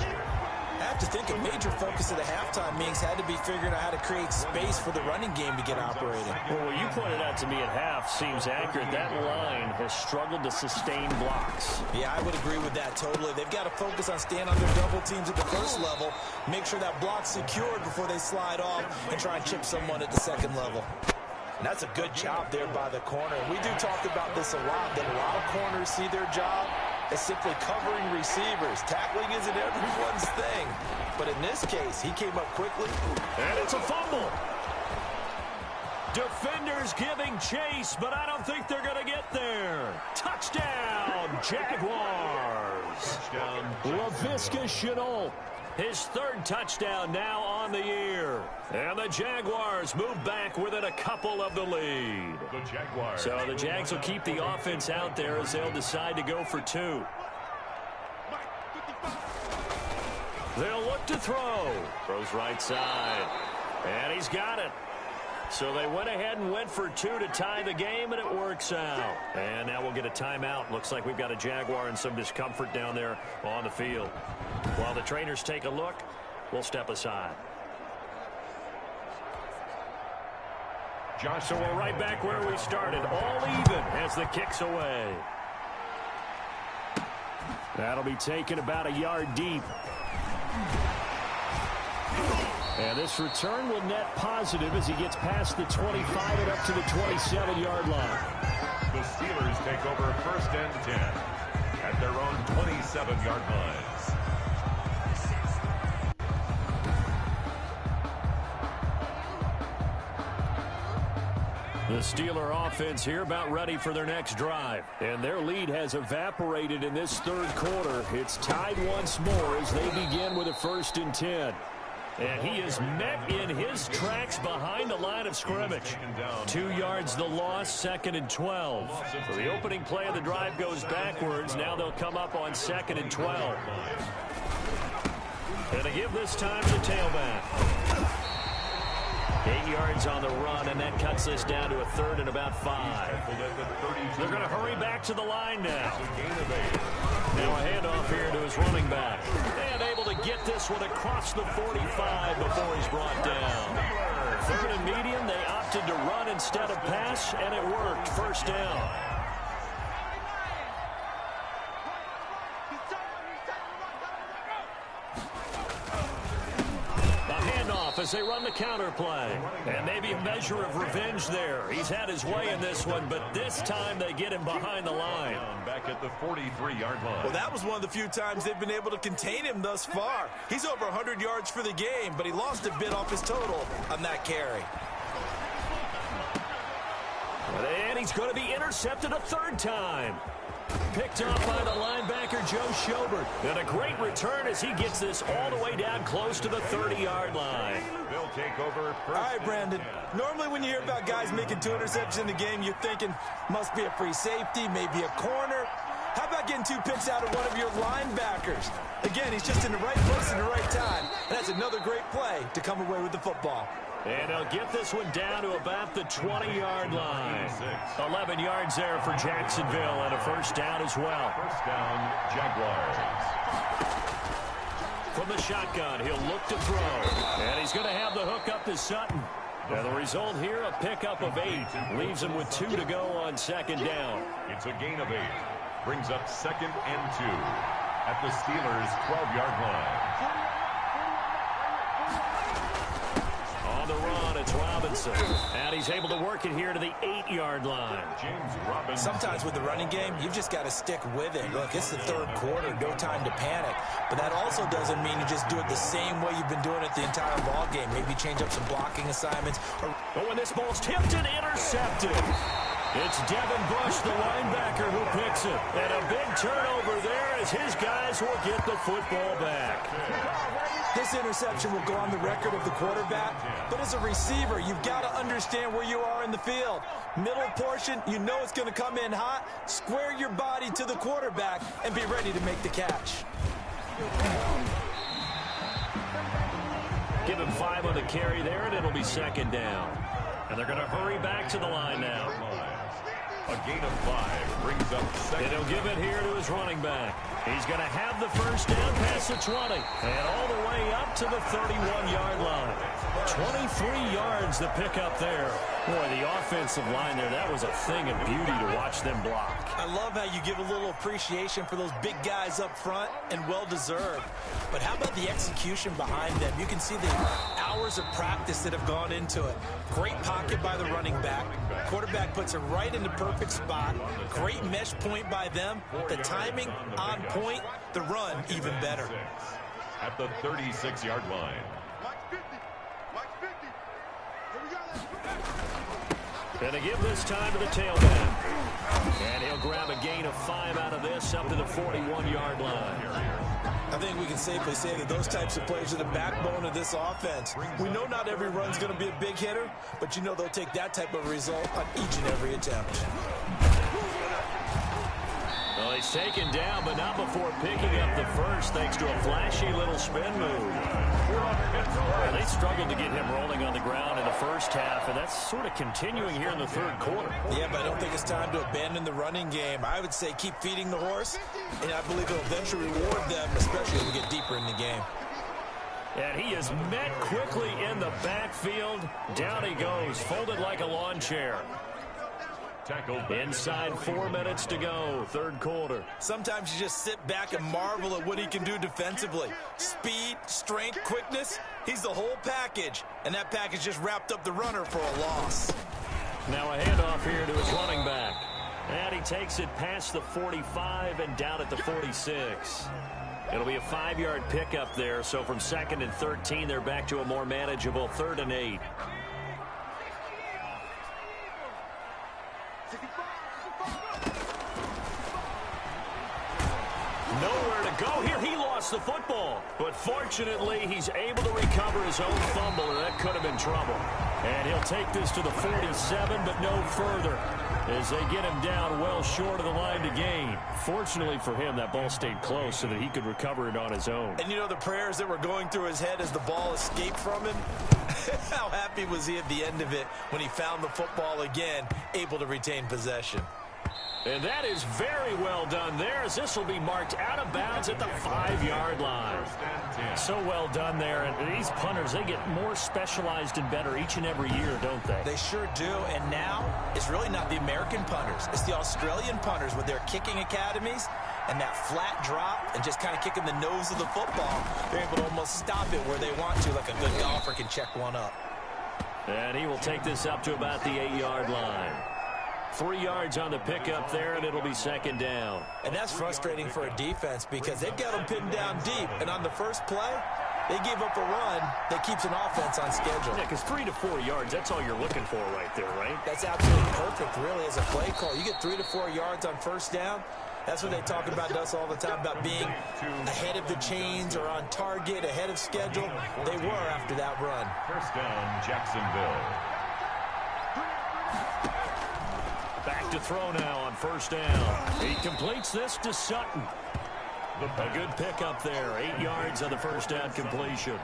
I have to think a major focus of the halftime meetings had to be figuring out how to create space for the running game to get operating. Well, what you pointed out to me at half seems accurate. That line has struggled to sustain blocks. Yeah, I would agree with that totally. They've got to focus on staying on their double teams at the first level, make sure that block's secured before they slide off and try and chip someone at the second level. And that's a good job there by the corner. We do talk about this a lot, that a lot of corners see their job as simply covering receivers. Tackling isn't everyone's thing. But in this case, he came up quickly. And it's a fumble. Defenders giving chase, but I don't think they're going to get there. Touchdown, Jaguars. Touchdown. Laviska Shenault. His third touchdown now on the year. And the Jaguars move back within a couple of the lead. The Jaguars. So the Jags will keep the offense out there as they'll decide to go for 2. They'll look to throw. Throws right side. And he's got it. So they went ahead and went for 2 to tie the game, and it works out. And now we'll get a timeout. Looks like we've got a Jaguar and some discomfort down there on the field. While the trainers take a look, we'll step aside. So we're right back where we started, all even as the kick's away. That'll be taken about a yard deep. And this return will net positive as he gets past the 25 and up to the 27-yard line. The Steelers take over first and 10 at their own 27-yard lines. The Steeler offense here about ready for their next drive. And their lead has evaporated in this third quarter. It's tied once more as they begin with a first and 10. And he is met in his tracks behind the line of scrimmage. 2 yards the loss, second and 12. So the opening play of the drive goes backwards. Now they'll come up on second and 12. And to give this time to the tailback. 8 yards on the run, and that cuts this down to a third and about 5. They're going to hurry back to the line now. Now a handoff here to his running back. And able to get this one across the 45 before he's brought down. Third and medium, they opted to run instead of pass, and it worked. First down. As they run the counter play. And maybe a measure of revenge there. He's had his way in this one, but this time they get him behind the line. Back at the 43-yard line. Well, that was one of the few times they've been able to contain him thus far. He's over 100 yards for the game, but he lost a bit off his total on that carry. And he's going to be intercepted a third time. Picked off by the linebacker, Joe Schobert. And a great return as he gets this all the way down close to the 30-yard line. They'll take over first. All right, Brandon. Normally when you hear about guys making 2 interceptions in the game, you're thinking must be a free safety, maybe a corner. How about getting 2 picks out of one of your linebackers? Again, he's just in the right place at the right time. And that's another great play to come away with the football. And they'll get this one down to about the 20-yard line. 11 yards there for Jacksonville and a first down as well. First down, Jaguars. From the shotgun, he'll look to throw. And he's going to have the hook up to Sutton. And the result here, a pickup of 8. Leaves him with 2 to go on second down. It's a gain of 8. Brings up second and 2 at the Steelers' 12-yard line. On the run, it's Robinson. And he's able to work it here to the 8-yard line. James Robinson. Sometimes with the running game, you've just got to stick with it. Look, it's the third quarter, no time to panic. But that also doesn't mean you just do it the same way you've been doing it the entire ball game. Maybe change up some blocking assignments. Oh, and this ball's tipped and intercepted. It's Devin Bush, the linebacker, who picks it. And a big turnover there as his guys will get the football back. This interception will go on the record of the quarterback, but as a receiver, you've got to understand where you are in the field. Middle portion, you know it's going to come in hot. Square your body to the quarterback and be ready to make the catch. Give him 5 on the carry there, and it'll be second down. And they're going to hurry back to the line now. A gain of 5 brings up second. And he'll give it here to his running back. He's going to have the first down past the 20. And all the way up to the 31-yard line. 23 yards the pickup there. Boy, the offensive line there, that was a thing of beauty to watch them block. I love how you give a little appreciation for those big guys up front, and well-deserved. But how about the execution behind them? You can see the hours of practice that have gone into it. Great pocket by the running back. Quarterback puts it right in the perfect spot. Great mesh point by them. The timing on point. The run even better. At the 36-yard line. And they give this time to the tailback. And he'll grab a gain of 5 out of this up to the 41-yard line. I think we can safely say that those types of plays are the backbone of this offense. We know not every run's going to be a big hitter, but you know they'll take that type of result on each and every attempt. Well, he's taken down, but not before picking up the first, thanks to a flashy little spin move. Well, they struggled to get him rolling on the ground in the first half, and that's sort of continuing here in the third quarter. Yeah, but I don't think it's time to abandon the running game. I would say keep feeding the horse, and I believe it'll eventually reward them, especially as we get deeper in the game. And he is met quickly in the backfield. Down he goes, folded like a lawn chair. Inside 4 minutes to go, third quarter. Sometimes you just sit back and marvel at what he can do defensively. Speed, strength, quickness, he's the whole package. And that package just wrapped up the runner for a loss. Now a handoff here to his running back. And he takes it past the 45 and down at the 46. It'll be a 5-yard pickup there, so from 2nd and 13, they're back to a more manageable 3rd and 8. Nowhere to go here. He lost the football. But fortunately, he's able to recover his own fumble, or that could have been trouble. And he'll take this to the 47, but no further, as they get him down well short of the line to gain. Fortunately for him, that ball stayed close so that he could recover it on his own. And you know the prayers that were going through his head as the ball escaped from him? How happy was he at the end of it when he found the football again, able to retain possession? And that is very well done there, as this will be marked out of bounds at the 5-yard line. So well done there. And these punters, they get more specialized and better each and every year, don't they? They sure do. And now it's really not the American punters. It's the Australian punters with their kicking academies and that flat drop and just kind of kicking the nose of the football. They're able to almost stop it where they want to, like a good golfer can check one up. And he will take this up to about the 8-yard line. 3 yards on the pickup there, and it'll be second down. And that's frustrating for a defense because they've got them pinned down deep. And on the first play, they gave up a run that keeps an offense on schedule. Yeah, because 3 to 4 yards, that's all you're looking for right there, right? That's absolutely perfect, really, as a play call. You get 3 to 4 yards on first down. That's what they talk about us all the time, about being ahead of the chains or on target, ahead of schedule. They were after that run. First down, Jacksonville. Back to throw now on first down. He completes this to Sutton. A good pickup there. 8 yards on the first down completion.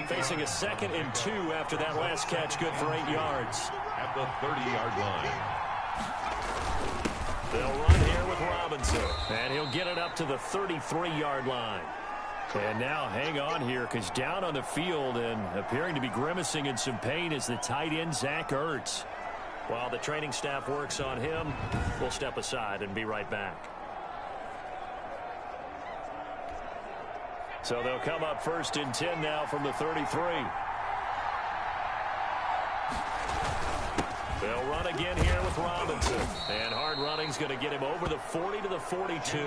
Facing a 2nd and 2 after that last catch, good for 8 yards. At the 30-yard line. They'll run here with Robinson. And he'll get it up to the 33-yard line. And now hang on here, because down on the field and appearing to be grimacing in some pain is the tight end, Zach Ertz. While the training staff works on him, we'll step aside and be right back. So they'll come up 1st and 10 now from the 33. They'll run again here with Robinson. And hard running's going to get him over the 40 to the 42.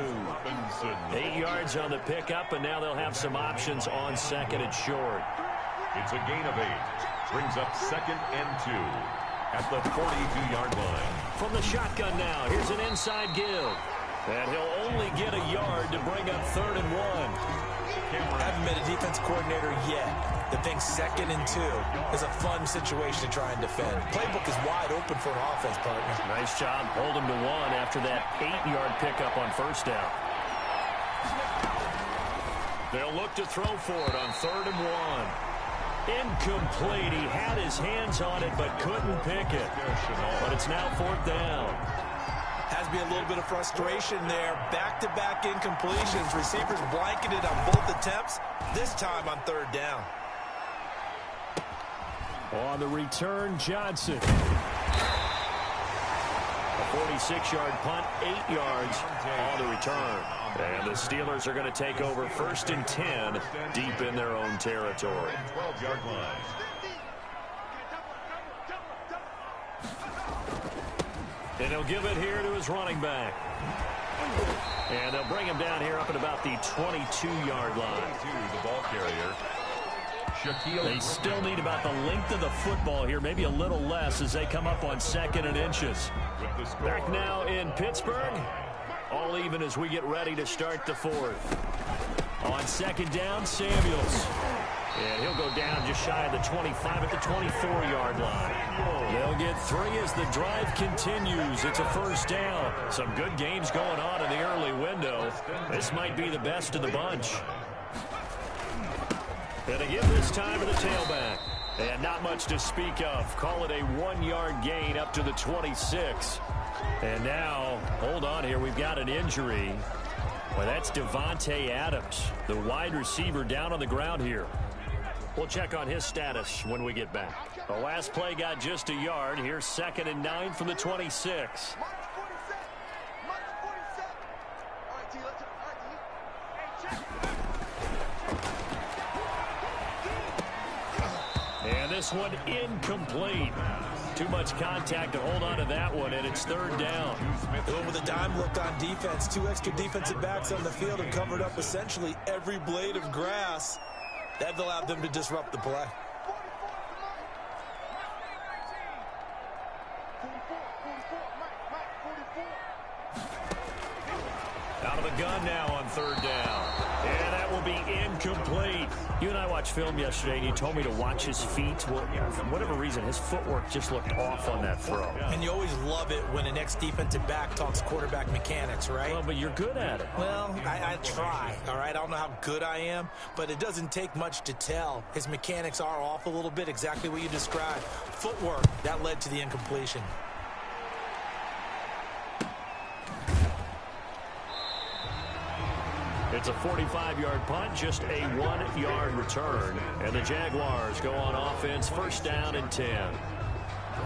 8 yards on the pickup, and now they'll have some options on second and short. It's a gain of 8. Brings up 2nd and 2 at the 42-yard line. From the shotgun now, here's an inside give. And he'll only get a yard to bring up 3rd and 1. Haven't met a defense coordinator yet that thinks 2nd and 2 is a fun situation to try and defend. Playbook is wide open for an offense, partner. Nice job. Hold him to 1 after that 8-yard pickup on first down. They'll look to throw for it on 3rd and 1. Incomplete. He had his hands on it but couldn't pick it. But it's now 4th down. Has to be a little bit of frustration there. Back-to-back incompletions. Receivers blanketed on both attempts, this time on 3rd down. On the return, Johnson. A 46-yard punt, 8 yards on the return. And the Steelers are going to take over 1st and 10 deep in their own territory. 12-yard line. And he'll give it here to his running back. And they'll bring him down here up at about the 22-yard line. The ball carrier. They still need about the length of the football here, maybe a little less as they come up on 2nd and inches. Back now in Pittsburgh. All even as we get ready to start the 4th. On 2nd down, Samuels. And he'll go down just shy of the 25 at the 24-yard line. They'll get 3 as the drive continues. It's a 1st down. Some good games going on in the early window. This might be the best of the bunch. And again this time to the tailback. And not much to speak of. Call it a 1-yard gain up to the 26. And now, hold on here, we've got an injury. Well, that's Devontae Adams, the wide receiver down on the ground here. We'll check on his status when we get back. The last play got just a yard. Here's 2nd and 9 from the 26. And this one incomplete. Too much contact to hold on to that one, and it's 3rd down. They went with a dime look on defense. 2 extra defensive backs on the field and covered up essentially every blade of grass. That allowed them to disrupt the play. Out of the gun now on 3rd down. And that will be incomplete. You and I watched film yesterday, and you told me to watch his feet. Well, for whatever reason, his footwork just looked off on that throw. And you always love it when an ex-defensive back talks quarterback mechanics, right? Well, but you're good at it. Well, I try, all right? I don't know how good I am, but it doesn't take much to tell. His mechanics are off a little bit, exactly what you described. Footwork, that led to the incompletion. It's a 45-yard punt, just a 1-yard return. And the Jaguars go on offense, 1st down and 10.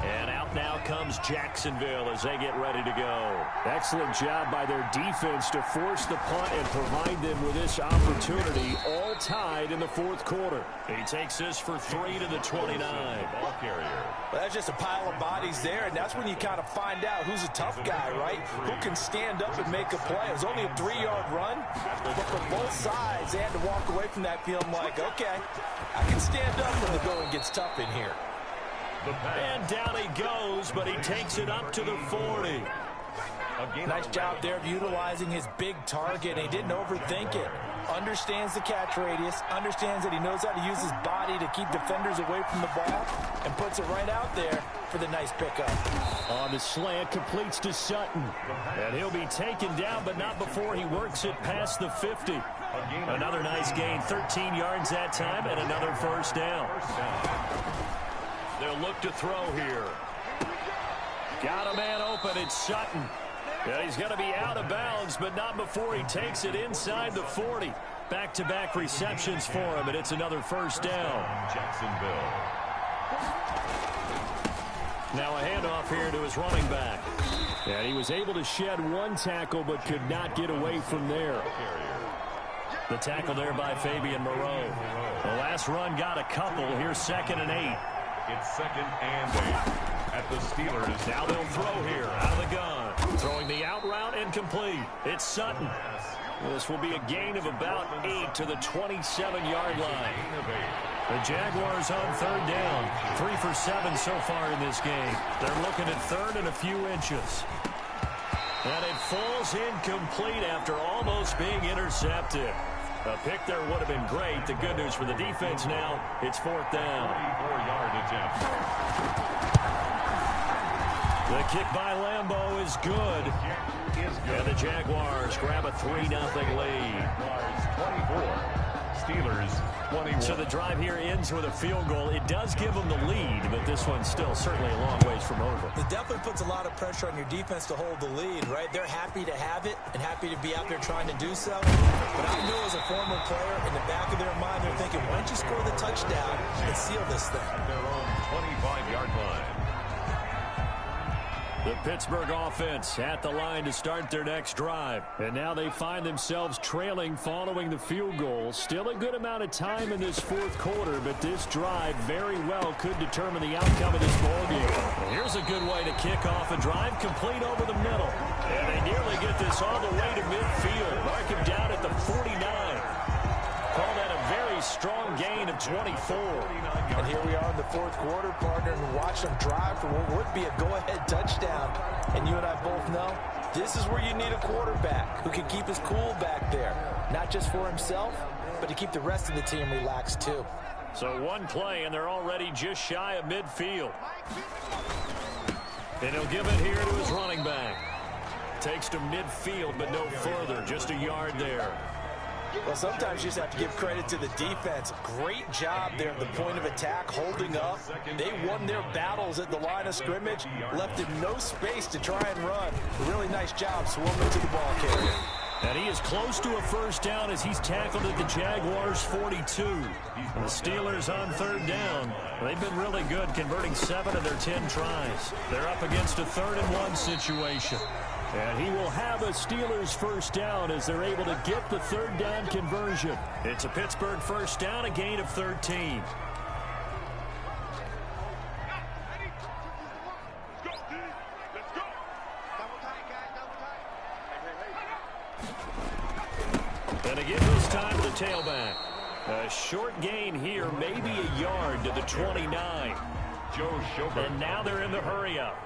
And out now comes Jacksonville as they get ready to go. Excellent job by their defense to force the punt and provide them with this opportunity, all tied in the 4th quarter. He takes this for 3 to the 29. Ball carrier. Well, that's just a pile of bodies there, and that's when you kind of find out who's a tough guy, right? Who can stand up and make a play. It was only a 3-yard run, but for both sides, they had to walk away from that feeling like, okay, I can stand up when the going gets tough in here. And down he goes, but he takes it up to the 40. Nice job there of utilizing his big target. He didn't overthink it. Understands the catch radius, understands that he knows how to use his body to keep defenders away from the ball, and puts it right out there for the nice pickup. On the slant, completes to Sutton. And he'll be taken down, but not before he works it past the 50. Another nice gain, 13 yards that time, and another 1st down. They'll look to throw here. Got a man open, it's Sutton. Yeah, he's going to be out of bounds, but not before he takes it inside the 40. Back-to-back receptions for him, and it's another 1st down. Jacksonville. Now a handoff here to his running back. And he was able to shed 1 tackle, but could not get away from there. The tackle there by Fabian Moreau. The last run got a couple. Here's 2nd and 8. It's 2nd and 8. at the Steelers. Now they'll throw here out of the gun. Throwing the out route incomplete. It's Sutton. This will be a gain of about 8 to the 27-yard line. The Jaguars on third down. 3 for 7 so far in this game. They're looking at third and a few inches. And it falls incomplete after almost being intercepted. A pick there would have been great. The good news for the defense now, it's fourth down. 34-yard attempt. The kick by Lambeau is good. And the Jaguars grab a 3-0 lead. 24. Steelers 21. So the drive here ends with a field goal. It does give them the lead, but this one's still certainly a long ways from over. It definitely puts a lot of pressure on your defense to hold the lead, right? They're happy to have it and happy to be out there trying to do so. But I know as a former player, in the back of their mind, they're thinking, why don't you score the touchdown and seal this thing? At their own 25-yard line. The Pittsburgh offense at the line to start their next drive. And now they find themselves trailing following the field goal. Still a good amount of time in this fourth quarter, but this drive very well could determine the outcome of this ballgame. Well, here's a good way to kick off a drive complete over the middle. And they nearly get this all the way to midfield. Mark him down at the 49. Call that a very strong gain of 24. And here we are in the fourth quarter, partner, and watch them drive for what would be a go-ahead touchdown. And you and I both know this is where you need a quarterback who can keep his cool back there. Not just for himself, but to keep the rest of the team relaxed too. So one play, and they're already just shy of midfield. And he'll give it here to his running back. Takes to midfield, but no further. Just a yard there. Well, sometimes you just have to give credit to the defense. Great job there at the point of attack, holding up. They won their battles at the line of scrimmage, left him no space to try and run. A really nice job swarming to the ball carrier. And he is close to a first down as he's tackled at the Jaguars' 42. And the Steelers on third down. They've been really good, converting 7 of their 10 tries. They're up against a 3rd-and-1 situation. And he will have a Steelers first down as they're able to get the third down conversion. It's a Pittsburgh first down, a gain of 13. And again this time to the tailback. A short gain here, maybe a yard to the 29. Joe Schobert. And now they're in the hurry-up.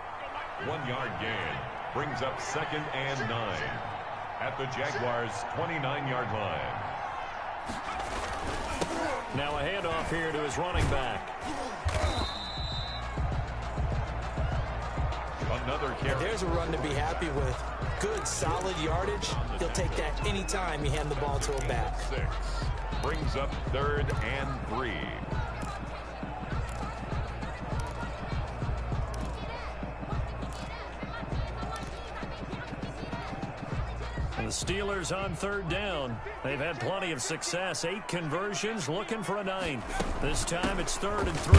1-yard gain. Brings up 2nd and 9 at the Jaguars' 29-yard line. Now a handoff here to his running back. Another carry. There's a run to be happy with. Good, solid yardage. He'll take that anytime you hand the ball to a back. 6. Brings up 3rd and 3. The Steelers on third down. They've had plenty of success. 8 conversions, looking for a 9th. This time it's 3rd and 3.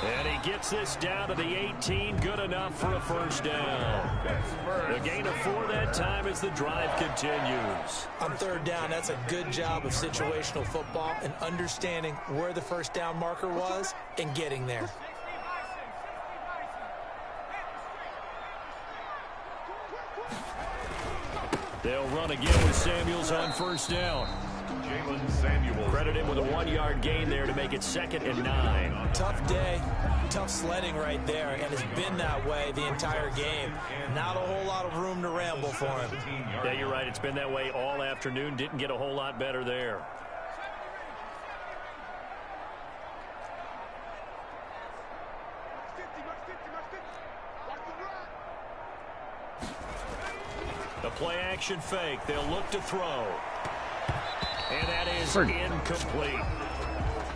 And he gets this down to the 18. Good enough for a first down. The gain of 4 that time as the drive continues. On third down, that's a good job of situational football and understanding where the first down marker was and getting there. They'll run again with Samuels on first down. Jalen Samuels. Credit him with a 1-yard gain there to make it 2nd and 9. Tough day, tough sledding right there, and it's been that way the entire game. Not a whole lot of room to ramble for him. Yeah, you're right. It's been that way all afternoon. Didn't get a whole lot better there. The play-action fake. They'll look to throw. And that is incomplete.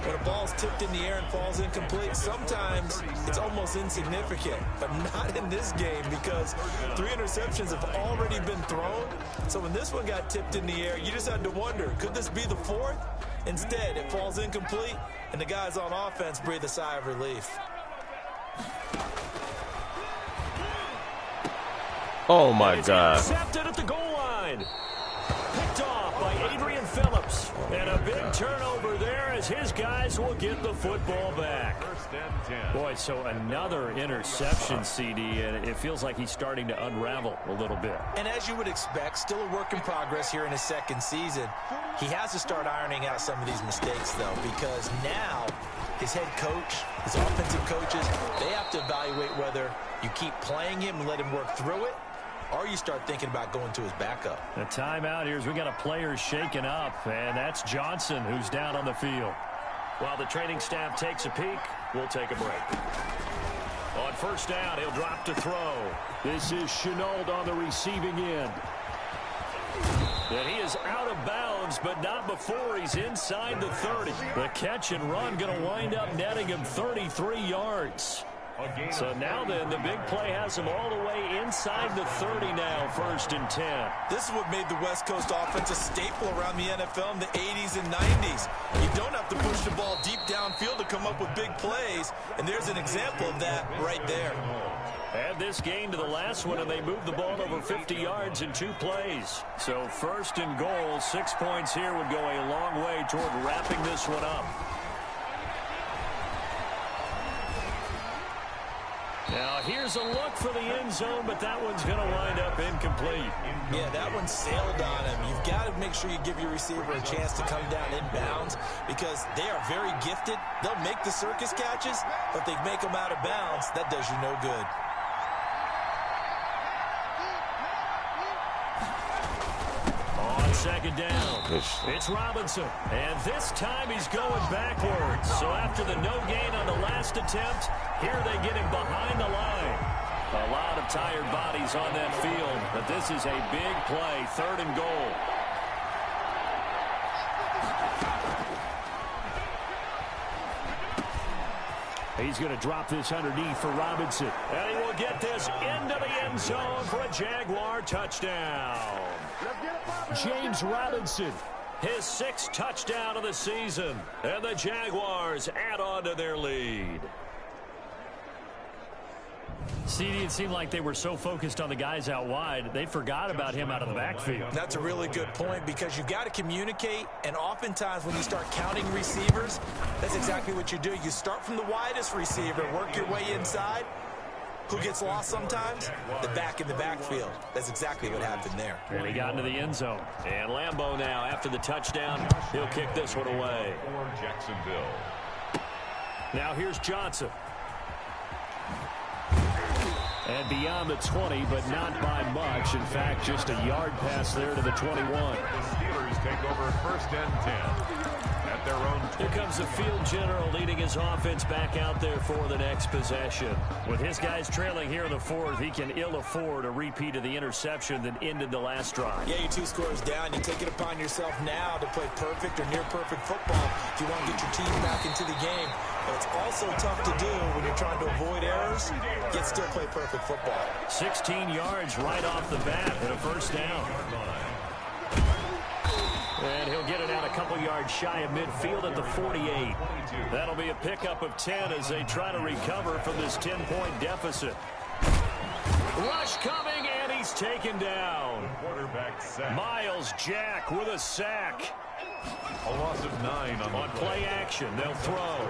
When a ball's tipped in the air and falls incomplete, sometimes it's almost insignificant, but not in this game because 3 interceptions have already been thrown. So when this one got tipped in the air, you just had to wonder, could this be the 4th? Instead, it falls incomplete, and the guys on offense breathe a sigh of relief. Oh, my God. Intercepted at the goal line. Picked off by Adrian Phillips. And a big turnover there as his guys will get the football back. 1st and 10. Boy, so another interception, CD, and it feels like he's starting to unravel a little bit. And as you would expect, still a work in progress here in his second season. He has to start ironing out some of these mistakes, though, because now his head coach, his offensive coaches, they have to evaluate whether you keep playing him and let him work through it, or you start thinking about going to his backup. The timeout here is we got a player shaken up, and that's Johnson who's down on the field. While the training staff takes a peek, we'll take a break. On first down, he'll drop to throw. This is Chenault on the receiving end. And he is out of bounds, but not before he's inside the 30. The catch and run going to wind up netting him 33 yards. So now then, the big play has him all the way inside the 30 now, 1st and 10. This is what made the West Coast offense a staple around the NFL in the 80s and 90s. You don't have to push the ball deep downfield to come up with big plays, and there's an example of that right there. Add this game to the last one, and they moved the ball over 50 yards in 2 plays. So 1st and goal, 6 points here would go a long way toward wrapping this one up. Now, here's a look for the end zone, but that one's going to wind up incomplete. Yeah, that one sailed on him. You've got to make sure you give your receiver a chance to come down inbounds because they are very gifted. They'll make the circus catches, but they make them out of bounds. That does you no good. On 2nd down, it's Robinson. And this time he's going backwards. So after the no gain on the last attempt, here they get him behind the line. A lot of tired bodies on that field, but this is a big play, 3rd and goal. He's going to drop this underneath for Robinson. And he will get this into the end zone for a Jaguar touchdown. James Robinson, his 6th touchdown of the season. And the Jaguars add on to their lead. CD, it seemed like they were so focused on the guys out wide, they forgot about him out of the backfield. That's a really good point because you've got to communicate, and oftentimes when you start counting receivers, that's exactly what you do. You start from the widest receiver, work your way inside. Who gets lost sometimes? The back in the backfield. That's exactly what happened there. And he got into the end zone. And Lambeau now, after the touchdown, he'll kick this one away. For Jacksonville. Now here's Johnson. And beyond the 20, but not by much. In fact, just a yard pass there to the 21. The Steelers take over 1st and 10 at their own 20. Here comes the field general leading his offense back out there for the next possession. With his guys trailing here in the 4th, he can ill afford a repeat of the interception that ended the last drive. Yeah, you're 2 scores down. You take it upon yourself now to play perfect or near perfect football if you want to get your team back into the game. But it's also tough to do when you're trying to avoid errors, yet still play perfect football. 16 yards right off the bat and a 1st down. And he'll get it out a couple yards shy of midfield at the 48. That'll be a pickup of 10 as they try to recover from this 10-point deficit. Rush coming, and he's taken down. Quarterback sack. Miles Jack with a sack. A loss of 9 on the play action. They'll throw.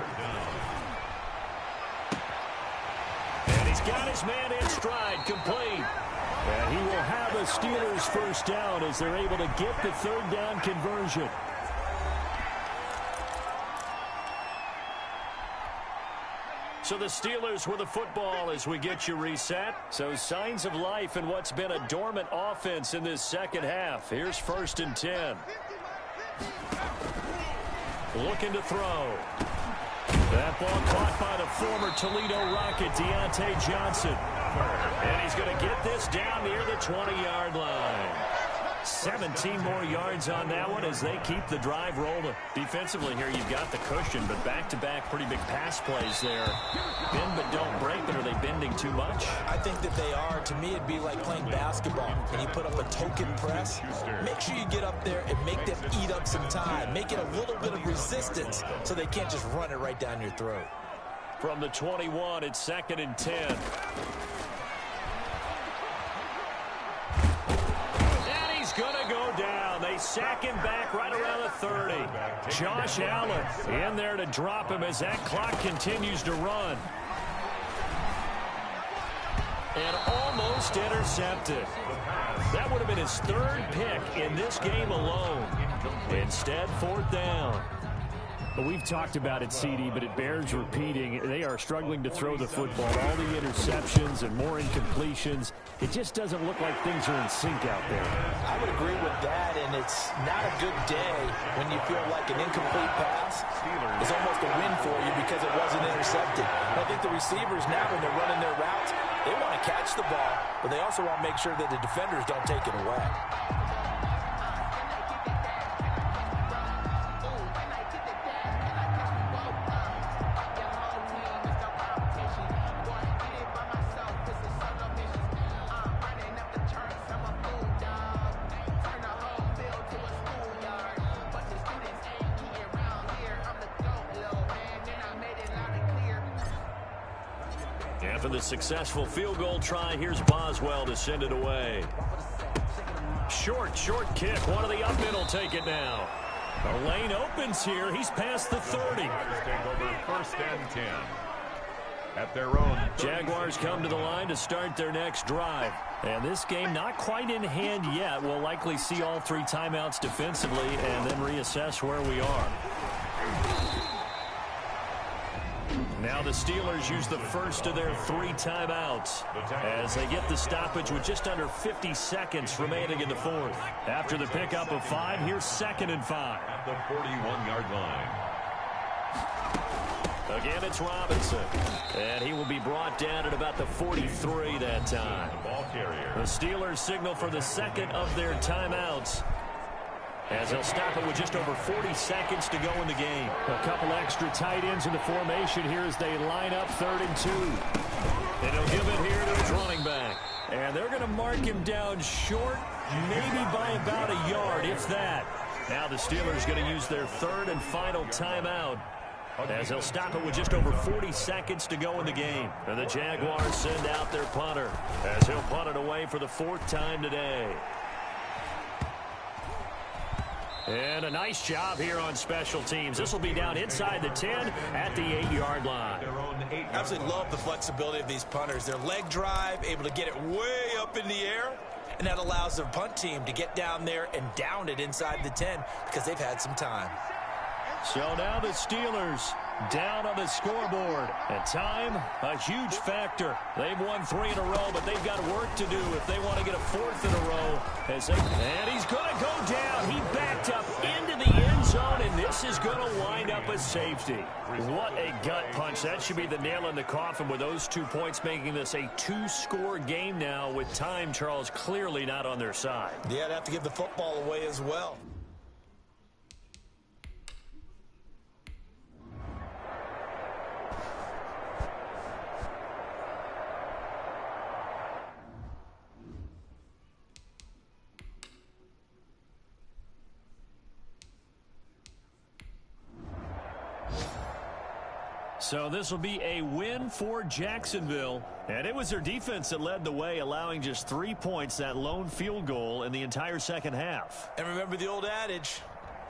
And he's got his man in stride, complete. And he will have a Steelers 1st down as they're able to get the 3rd down conversion. So the Steelers with the football as we get you reset. So signs of life in what's been a dormant offense in this 2nd half. Here's 1st and 10. Looking to throw. That ball caught by the former Toledo Rocket, Deontay Johnson. And he's going to get this down near the 20-yard line. 17 more yards on that one as they keep the drive rolling. Defensively here, you've got the cushion, but back-to-back pretty big pass plays there. Bend but don't break, but are they bending too much? I think that they are. To me, it'd be like playing basketball, and you put up a token press. Make sure you get up there and make them eat up some time. Make it a little bit of resistance so they can't just run it right down your throat. From the 21, it's 2nd and 10. Going to go down. They sack him back right around the 30. Josh Allen in there to drop him as that clock continues to run. And almost intercepted. That would have been his third pick in this game alone. Instead, fourth down. Well, we've talked about it, CD, but it bears repeating. They are struggling to throw the football. All the interceptions and more incompletions. It just doesn't look like things are in sync out there. I would agree with that, and it's not a good day when you feel like an incomplete pass is almost a win for you because it wasn't intercepted. I think the receivers now, when they're running their routes, they want to catch the ball, but they also want to make sure that the defenders don't take it away. After the successful field goal try, here's Boswell to send it away. Short kick. One of the up mid will take it now. The lane opens here. He's past the 30. Take over 1st and 10. At their own. Jaguars come to the line to start their next drive. And this game not quite in hand yet. We'll likely see all 3 timeouts defensively and then reassess where we are. Now the Steelers use the first of their 3 timeouts as they get the stoppage with just under 50 seconds remaining in the fourth. After the pickup of 5, here's 2nd and 5. At the 41-yard line. Again, it's Robinson. And he will be brought down at about the 43 that time. Ball carrier. The Steelers signal for the second of their timeouts, as they'll stop it with just over 40 seconds to go in the game. A couple extra tight ends in the formation here as they line up 3rd and 2. And he'll give it here to his running back. And they're going to mark him down short, maybe by about a yard, if that. Now the Steelers going to use their 3rd and final timeout, as they'll stop it with just over 40 seconds to go in the game. And the Jaguars send out their punter, as he'll punt it away for the 4th time today. And a nice job here on special teams. This will be down inside the 10 at the 8-yard line. Absolutely love the flexibility of these punters. Their leg drive, able to get it way up in the air, and that allows their punt team to get down there and down it inside the 10 because they've had some time. So now the Steelers down on the scoreboard. And time, a huge factor. They've won 3 in a row, but they've got work to do if they want to get a 4th in a row. And he's going to go down. He backed up into the end zone, and this is going to wind up a safety. What a gut punch. That should be the nail in the coffin with those 2 points, making this a 2-score game now with time, Charles, clearly not on their side. Yeah, they have to give the football away as well. So this will be a win for Jacksonville. And it was their defense that led the way, allowing just 3 points, that lone field goal in the entire second half. And remember the old adage,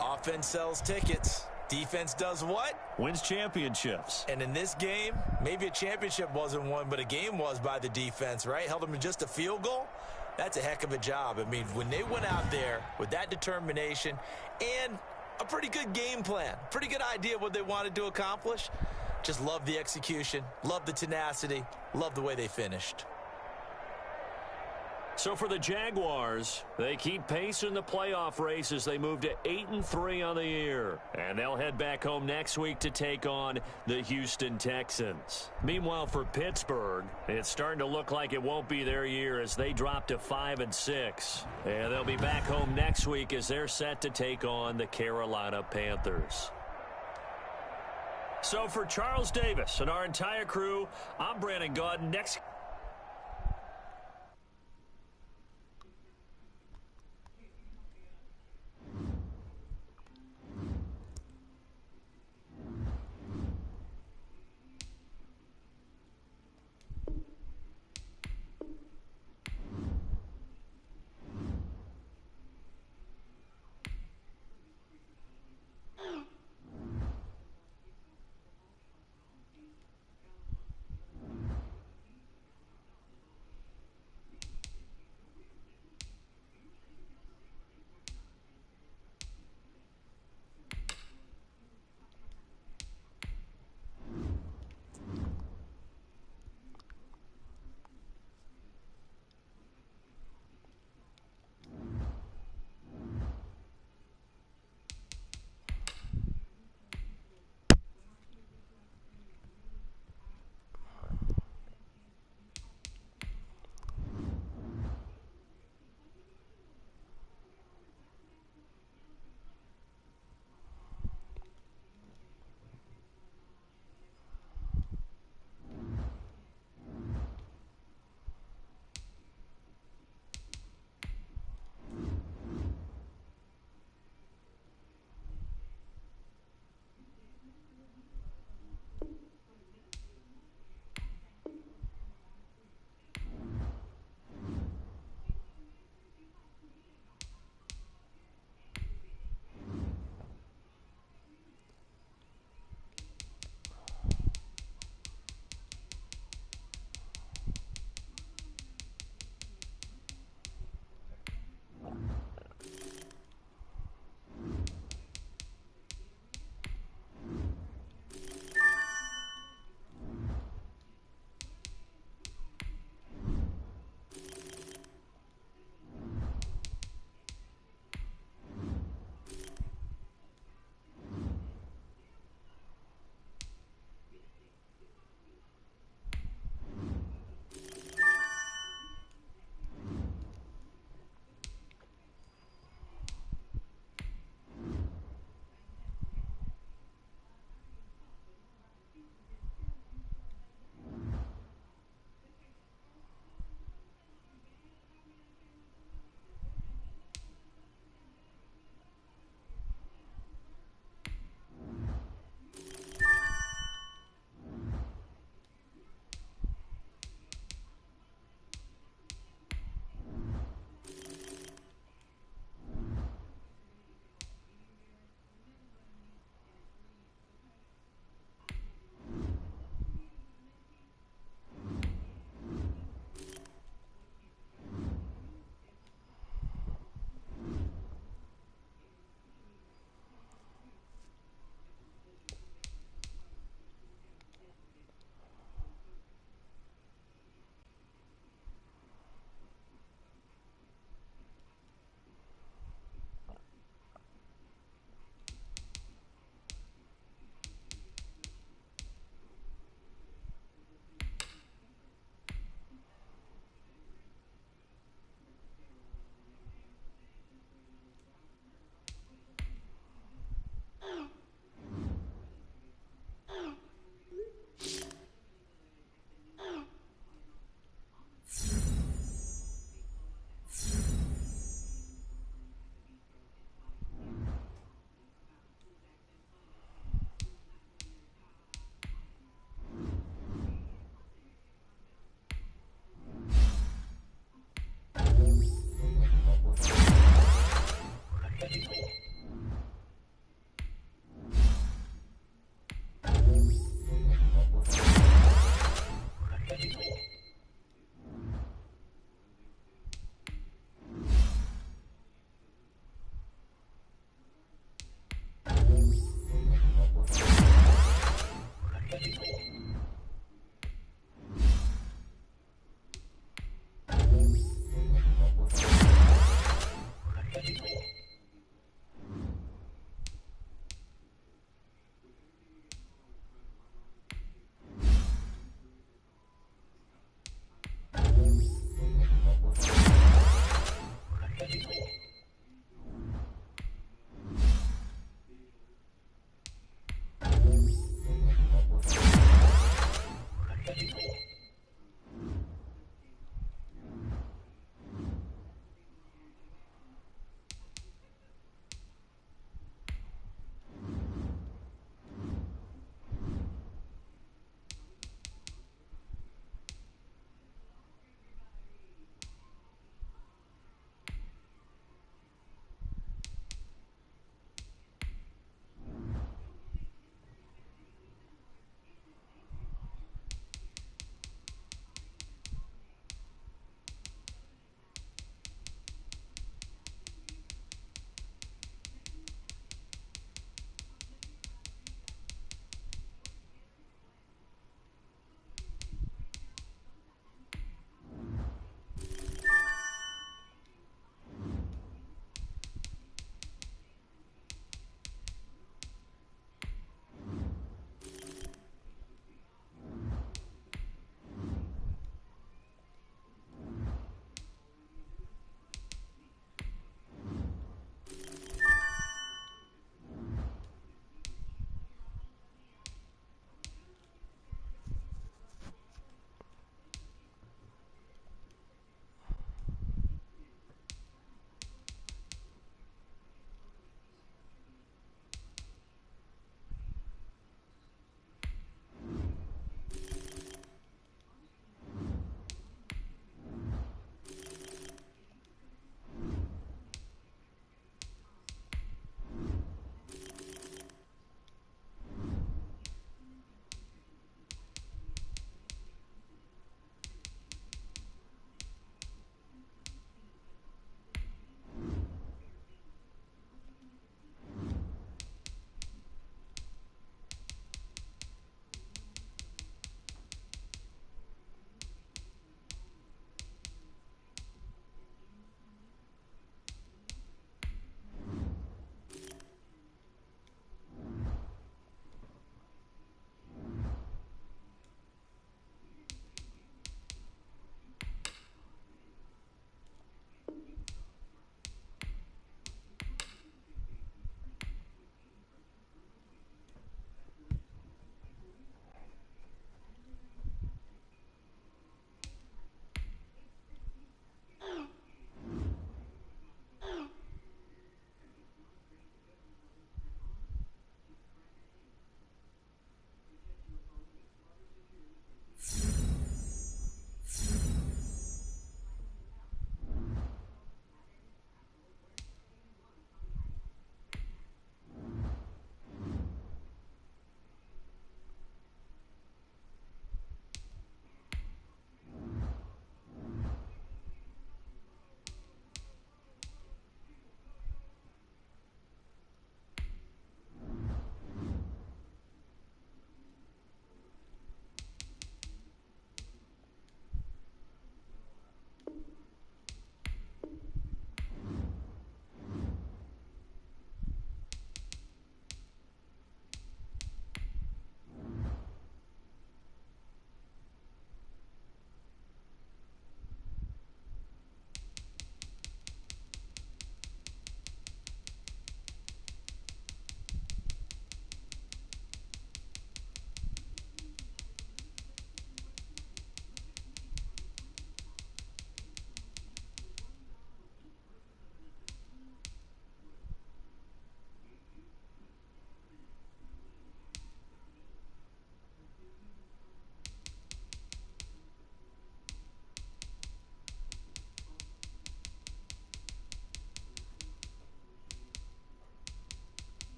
offense sells tickets. Defense does what? Wins championships. And in this game, maybe a championship wasn't won, but a game was by the defense, right? Held them to just a field goal. That's a heck of a job. I mean, when they went out there with that determination and a pretty good game plan, pretty good idea of what they wanted to accomplish, just love the execution, love the tenacity, love the way they finished. So for the Jaguars, they keep pace in the playoff race as they move to 8-3 on the year. And they'll head back home next week to take on the Houston Texans. Meanwhile, for Pittsburgh, it's starting to look like it won't be their year as they drop to 5-6. And they'll be back home next week as they're set to take on the Carolina Panthers. So for Charles Davis and our entire crew, I'm Brandon Gaudin. Next